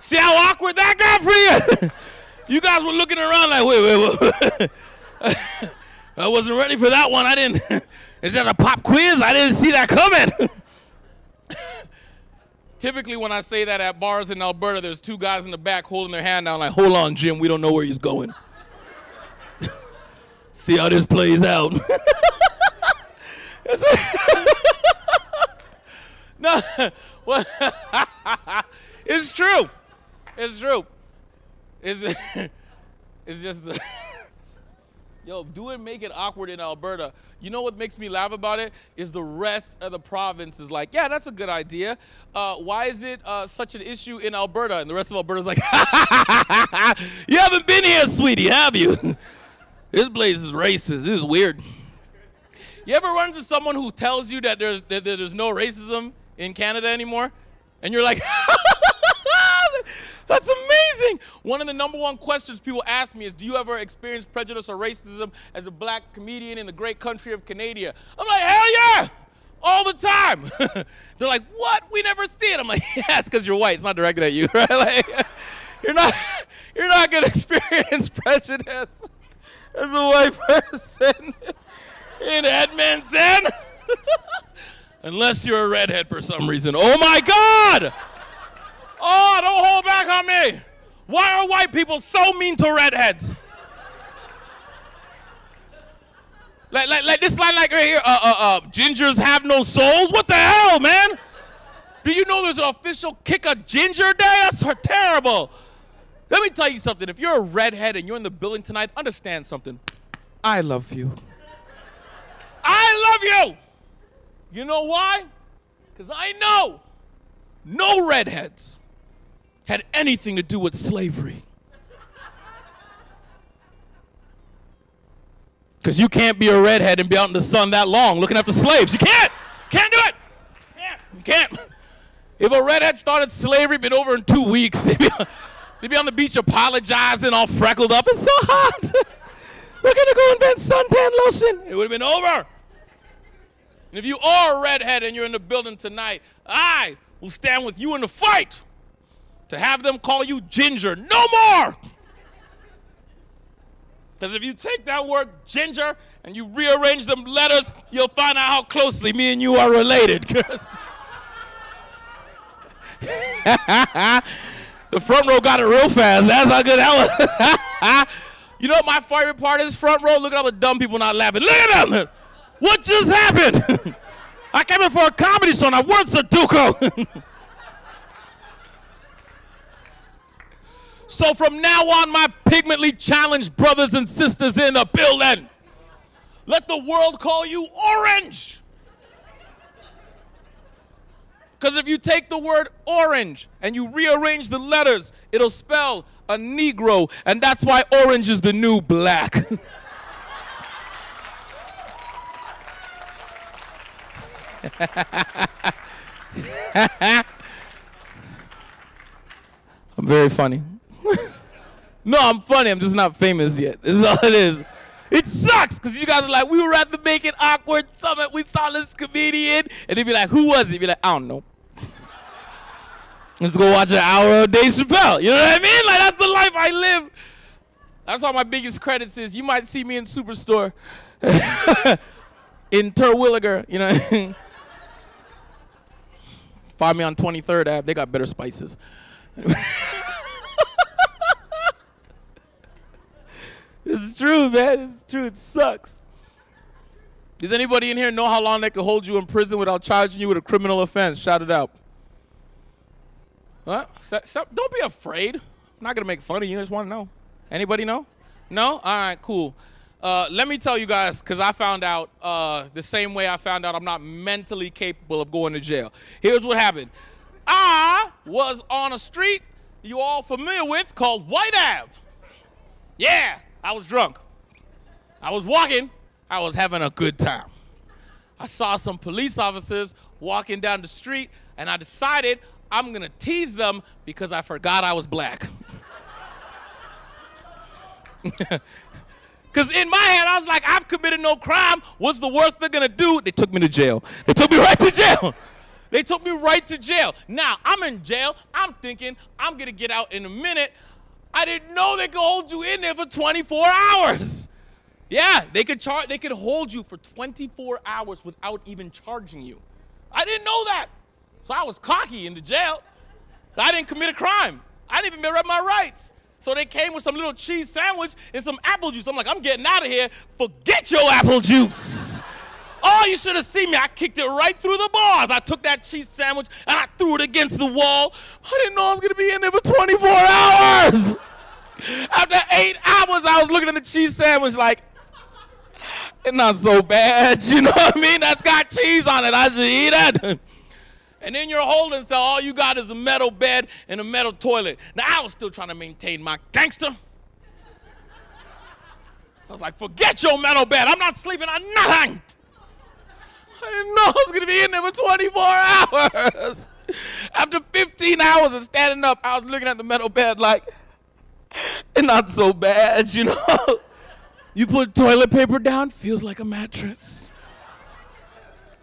See how awkward that got for you? You guys were looking around like, wait. I wasn't ready for that one. I didn't. Is that a pop quiz? I didn't see that coming. Typically, when I say that at bars in Alberta, there's 2 guys in the back holding their hand down like, hold on, Jim, we don't know where he's going. See how this plays out. No, well, it's true. It's true. It's just, yo, do it, make it awkward in Alberta. You know what makes me laugh about it is the rest of the province is like, yeah, that's a good idea. Why is it such an issue in Alberta? And the rest of Alberta's like, you haven't been here, sweetie, have you? This place is racist. This is weird. You ever run into someone who tells you that there's no racism in Canada anymore? And you're like, that's amazing. One of the #1 questions people ask me is, do you ever experience prejudice or racism as a black comedian in the great country of Canada? I'm like, hell yeah, all the time. They're like, what? We never see it. I'm like, yeah, it's because you're white. It's not directed at you, right? Like, you're not going to experience prejudice as a white person. in Edmonton. Unless you're a redhead for some reason. Oh my God! Oh, don't hold back on me. Why are white people so mean to redheads? Like this line right here, gingers have no souls? What the hell, man? Do you know there's an official Kick a Ginger Day? That's terrible. Let me tell you something. If you're a redhead and you're in the building tonight, understand something. I love you. I love you. You know why? Because I know no redheads had anything to do with slavery. Because you can't be a redhead and be out in the sun that long looking after slaves. You can't. Can't do it. You can't. If a redhead started slavery, it'd been over in 2 weeks. They'd be on the beach apologizing, all freckled up. It's so hot. We're going to go invent suntan lotion. It would have been over. And if you are a redhead and you're in the building tonight, I will stand with you in the fight to have them call you ginger. No more! Because if you take that word ginger and you rearrange them letters, you'll find out how closely me and you are related. The front row got it real fast. That's how good that was. You know what my favorite part is, front row? Look at all the dumb people not laughing. Look at them! What just happened? I came in for a comedy show and I won Sudoku. So from now on, my pigmentally challenged brothers and sisters in the building, let the world call you orange. Because if you take the word orange and you rearrange the letters, it'll spell a Negro, and that's why orange is the new black. I'm very funny. No, I'm funny. I'm just not famous yet. That's all it is. It sucks because you guys are like, we were at the Make It Awkward Summit. We saw this comedian. And they'd be like, who was it? Be like, I don't know. Let's go watch an hour of Dave Chappelle. You know what I mean? Like, that's the life I live. That's why my biggest credits is you might see me in Superstore in Terwilliger, you know. Find me on 23rd Ave. They got better spices. It's true, man. It's true. It sucks. Does anybody in here know how long they could hold you in prison without charging you with a criminal offense? Shout it out. What? Don't be afraid. I'm not going to make fun of you. I just want to know. Anybody know? No? All right, cool. Let me tell you guys, because I found out the same way I found out I'm not mentally capable of going to jail. Here's what happened. I was on a street you all familiar with called White Ave. Yeah, I was drunk. I was walking. I was having a good time. I saw some police officers walking down the street, and I decided I'm going to tease them because I forgot I was black. Because in my head, I was like, I've committed no crime. What's the worst they're going to do? They took me to jail. They took me right to jail. They took me right to jail. Now, I'm in jail. I'm thinking I'm going to get out in a minute. I didn't know they could hold you in there for 24 hours. Yeah, they could hold you for 24 hours without even charging you. I didn't know that. So I was cocky in the jail. I didn't commit a crime. I didn't even read my rights. So they came with some little cheese sandwich and some apple juice. I'm like, I'm getting out of here. Forget your apple juice. Oh, you should have seen me. I kicked it right through the bars. I took that cheese sandwich and I threw it against the wall. I didn't know I was going to be in there for 24 hours. After 8 hours, I was looking at the cheese sandwich like, it's not so bad. You know what I mean? That's got cheese on it. I should eat it. And in your holding cell, all you got is a metal bed and a metal toilet. Now, I was still trying to maintain my gangster. So I was like, forget your metal bed. I'm not sleeping on nothing. I didn't know I was going to be in there for 24 hours. After 15 hours of standing up, I was looking at the metal bed like, it's not so bad, you know. You put toilet paper down, feels like a mattress.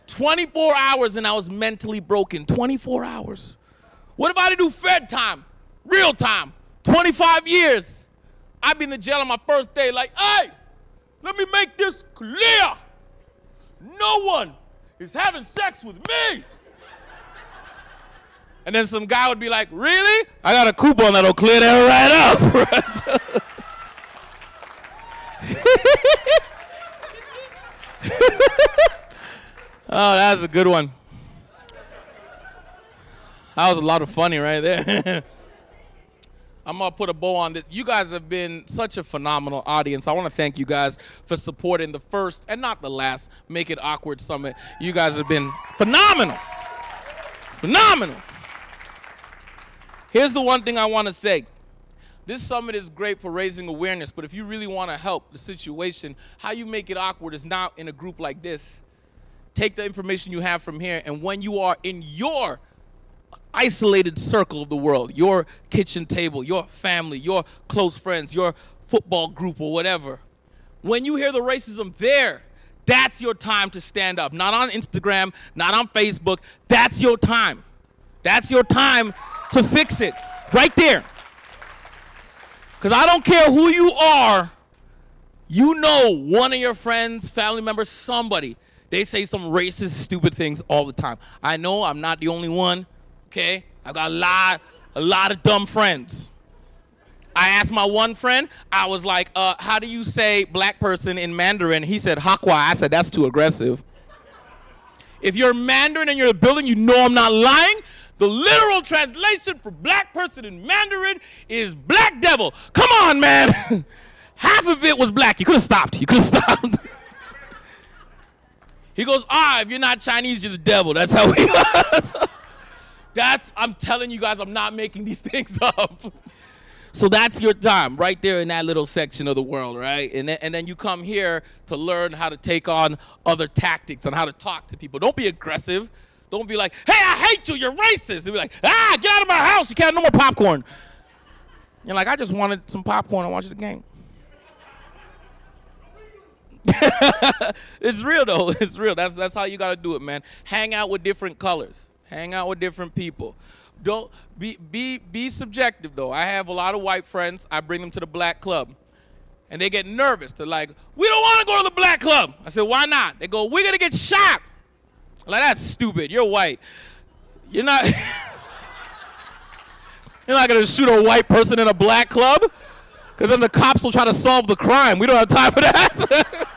24 hours and I was mentally broken. 24 hours. What if I had to do Fed time, real time, 25 years? I'd be in the jail on my first day like, hey, let me make this clear. No one is having sex with me. And then some guy would be like, really? I got a coupon that'll clear that right up. Oh, that's a good one. That was a lot of funny right there. I'm going to put a bow on this. You guys have been such a phenomenal audience. I want to thank you guys for supporting the first and not the last Make It Awkward Summit. You guys have been phenomenal. Phenomenal. Here's the one thing I want to say. This summit is great for raising awareness, but if you really want to help the situation, how you make it awkward is now in a group like this. Take the information you have from here, and when you are in your isolated circle of the world, your kitchen table, your family, your close friends, your football group or whatever, when you hear the racism there, that's your time to stand up. Not on Instagram, not on Facebook. That's your time. That's your time to fix it right there. Because I don't care who you are, you know one of your friends, family members, somebody, they say some racist, stupid things all the time. I know I'm not the only one. Okay, I got a lot of dumb friends. I asked my one friend, I was like, how do you say black person in Mandarin? He said, Hakwa. I said, that's too aggressive. If you're Mandarin and you're in the building, you know I'm not lying. The literal translation for black person in Mandarin is black devil. Come on, man. Half of it was black. You could have stopped. You could have stopped. He goes, if you're not Chinese, you're the devil. That's how he was. I'm telling you guys, I'm not making these things up. So that's your time right there in that little section of the world, right? And then you come here to learn how to take on other tactics and how to talk to people. Don't be aggressive. Don't be like, hey, I hate you, you're racist. They'll be like, get out of my house, you can't have no more popcorn. You're like, I just wanted some popcorn and watch the game. It's real though, it's real. That's how you gotta do it, man. Hang out with different colors. Hang out with different people. Don't be subjective though. I have a lot of white friends. I bring them to the black club. And they get nervous. They're like, we don't want to go to the black club. I said, why not? They go, we're gonna get shot. I'm like, that's stupid. You're white. You're not You're not gonna shoot a white person in a black club? Because then the cops will try to solve the crime. We don't have time for that.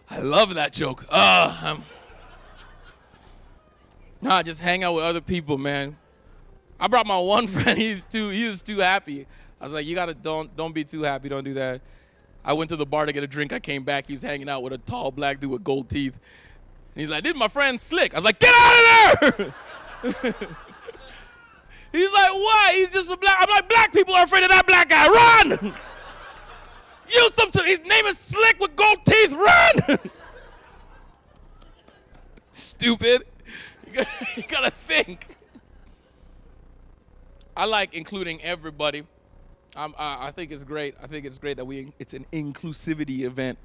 I love that joke. Nah, just hang out with other people, man. I brought my one friend. He was too happy. I was like, you gotta don't be too happy. Don't do that. I went to the bar to get a drink. I came back. He was hanging out with a tall black dude with gold teeth. And he's like, this is my friend Slick. I was like, get out of there! He's like, what? He's just a black. I'm like, black people are afraid of that black guy. Run! His name is Slick with gold teeth. Run! Stupid. You gotta think. I like including everybody. I think it's great. I think it's great that it's an inclusivity event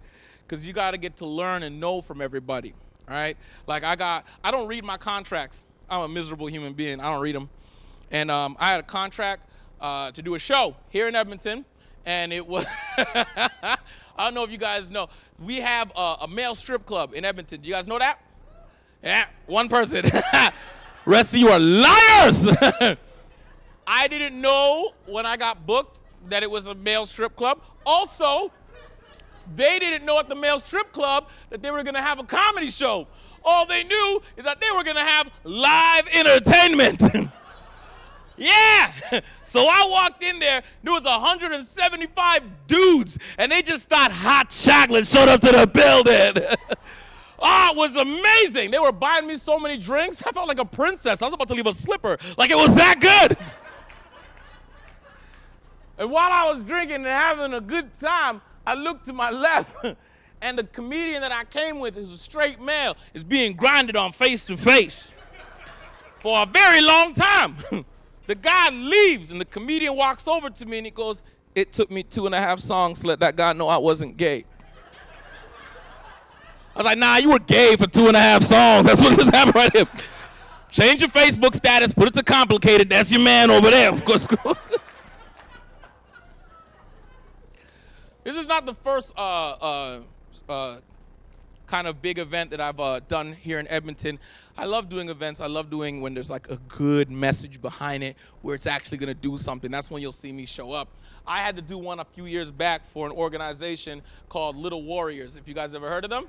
because you gotta get to learn and know from everybody. All right? Like I don't read my contracts. I'm a miserable human being. I don't read them. And I had a contract to do a show here in Edmonton. And it was, I don't know if you guys know, we have a male strip club in Edmonton. Do you guys know that? Yeah, one person. Rest of you are liars. I didn't know when I got booked that it was a male strip club. Also, they didn't know at the male strip club that they were going to have a comedy show. All they knew is that they were going to have live entertainment. Yeah. So I walked in there was 175 dudes, and they just thought hot chocolate showed up to the building. Oh, it was amazing. They were buying me so many drinks. I felt like a princess. I was about to leave a slipper. Like it was that good. And while I was drinking and having a good time, I looked to my left, and the comedian that I came with, who's a straight male, is being grinded on face to face for a very long time. The guy leaves, and the comedian walks over to me, and he goes, it took me 2.5 songs to let that guy know I wasn't gay. I was like, nah, you were gay for 2.5 songs. That's what was happening right here. Change your Facebook status, put it to complicated. That's your man over there. This is not the first kind of big event that I've done here in Edmonton. I love doing events. I love doing when there's like a good message behind it, where it's actually going to do something. That's when you'll see me show up. I had to do one a few years back for an organization called Little Warriors. If you guys ever heard of them?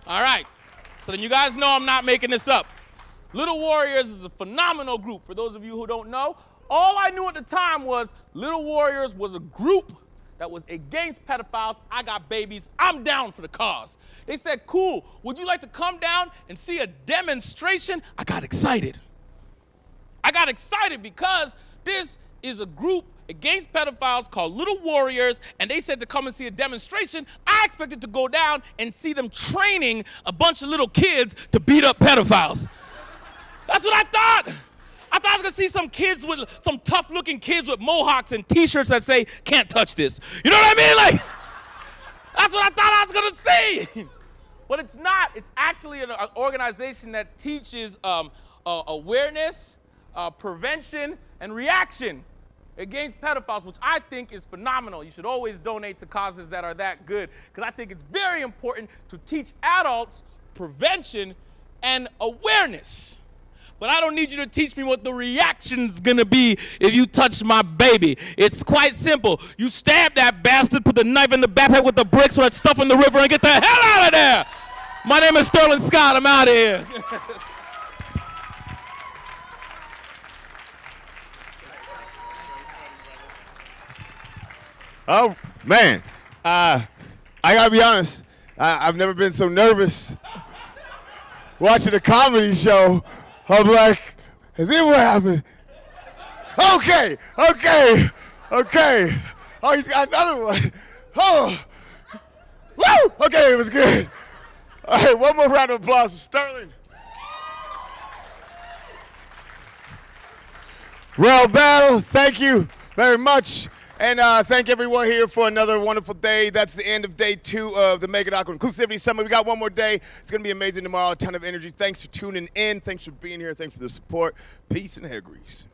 All right. So then you guys know I'm not making this up. Little Warriors is a phenomenal group. For those of you who don't know, all I knew at the time was Little Warriors was a group that was against pedophiles. I got babies. I'm down for the cause. They said, cool, would you like to come down and see a demonstration? I got excited. I got excited because this is a group against pedophiles called Little Warriors, and they said to come and see a demonstration. I expected to go down and see them training a bunch of little kids to beat up pedophiles. That's what I thought. I thought I was gonna see some tough-looking kids with mohawks and T-shirts that say, "Can't touch this." You know what I mean? Like, that's what I thought I was gonna see. But it's not. It's actually an organization that teaches awareness, prevention, and reaction against pedophiles, which I think is phenomenal. You should always donate to causes that are that good, because I think it's very important to teach adults prevention and awareness. But I don't need you to teach me what the reaction's gonna be if you touch my baby. It's quite simple. You stab that bastard, put the knife in the backpack with the bricks or that stuff in the river, and get the hell out of there. My name is Sterling Scott. I'm out of here. Oh, man. I gotta be honest. I've never been so nervous watching a comedy show. I'm like, and then what happened? Okay. Oh, he's got another one. Oh, woo! Okay, it was good. All right, one more round of applause for Sterling. Rel Battle, thank you very much. And thank everyone here for another wonderful day. That's the end of day 2 of the Make It Awkward Inclusivity Summit. We got one more day. It's going to be amazing tomorrow. A ton of energy. Thanks for tuning in. Thanks for being here. Thanks for the support. Peace and hair grease.